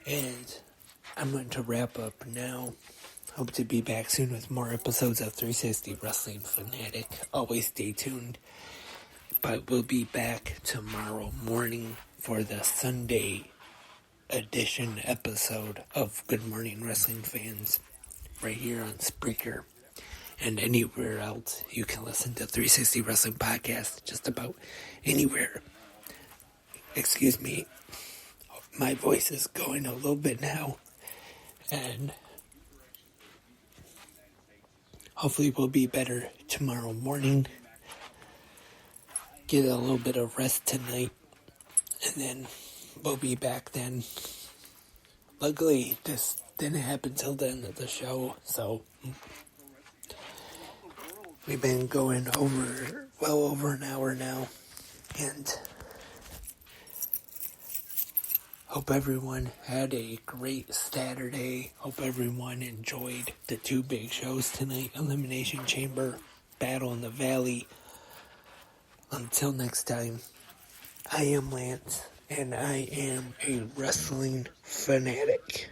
And I'm going to wrap up now. Hope to be back soon with more episodes of 360 Wrestling Fanatic. Always stay tuned. But we'll be back tomorrow morning for the Sunday edition episode of Good Morning Wrestling Fans. Right here on Spreaker. And anywhere else you can listen to 360 Wrestling Podcast. Just about anywhere. Excuse me. My voice is going a little bit now. And hopefully we'll be better tomorrow morning. Get a little bit of rest tonight. And then we'll be back then. Luckily, this didn't happen till the end of the show. So we've been going well over an hour now. And hope everyone had a great Saturday. Hope everyone enjoyed the two big shows tonight. Elimination Chamber, Battle in the Valley. Until next time, I am Lance, and I am a wrestling fanatic.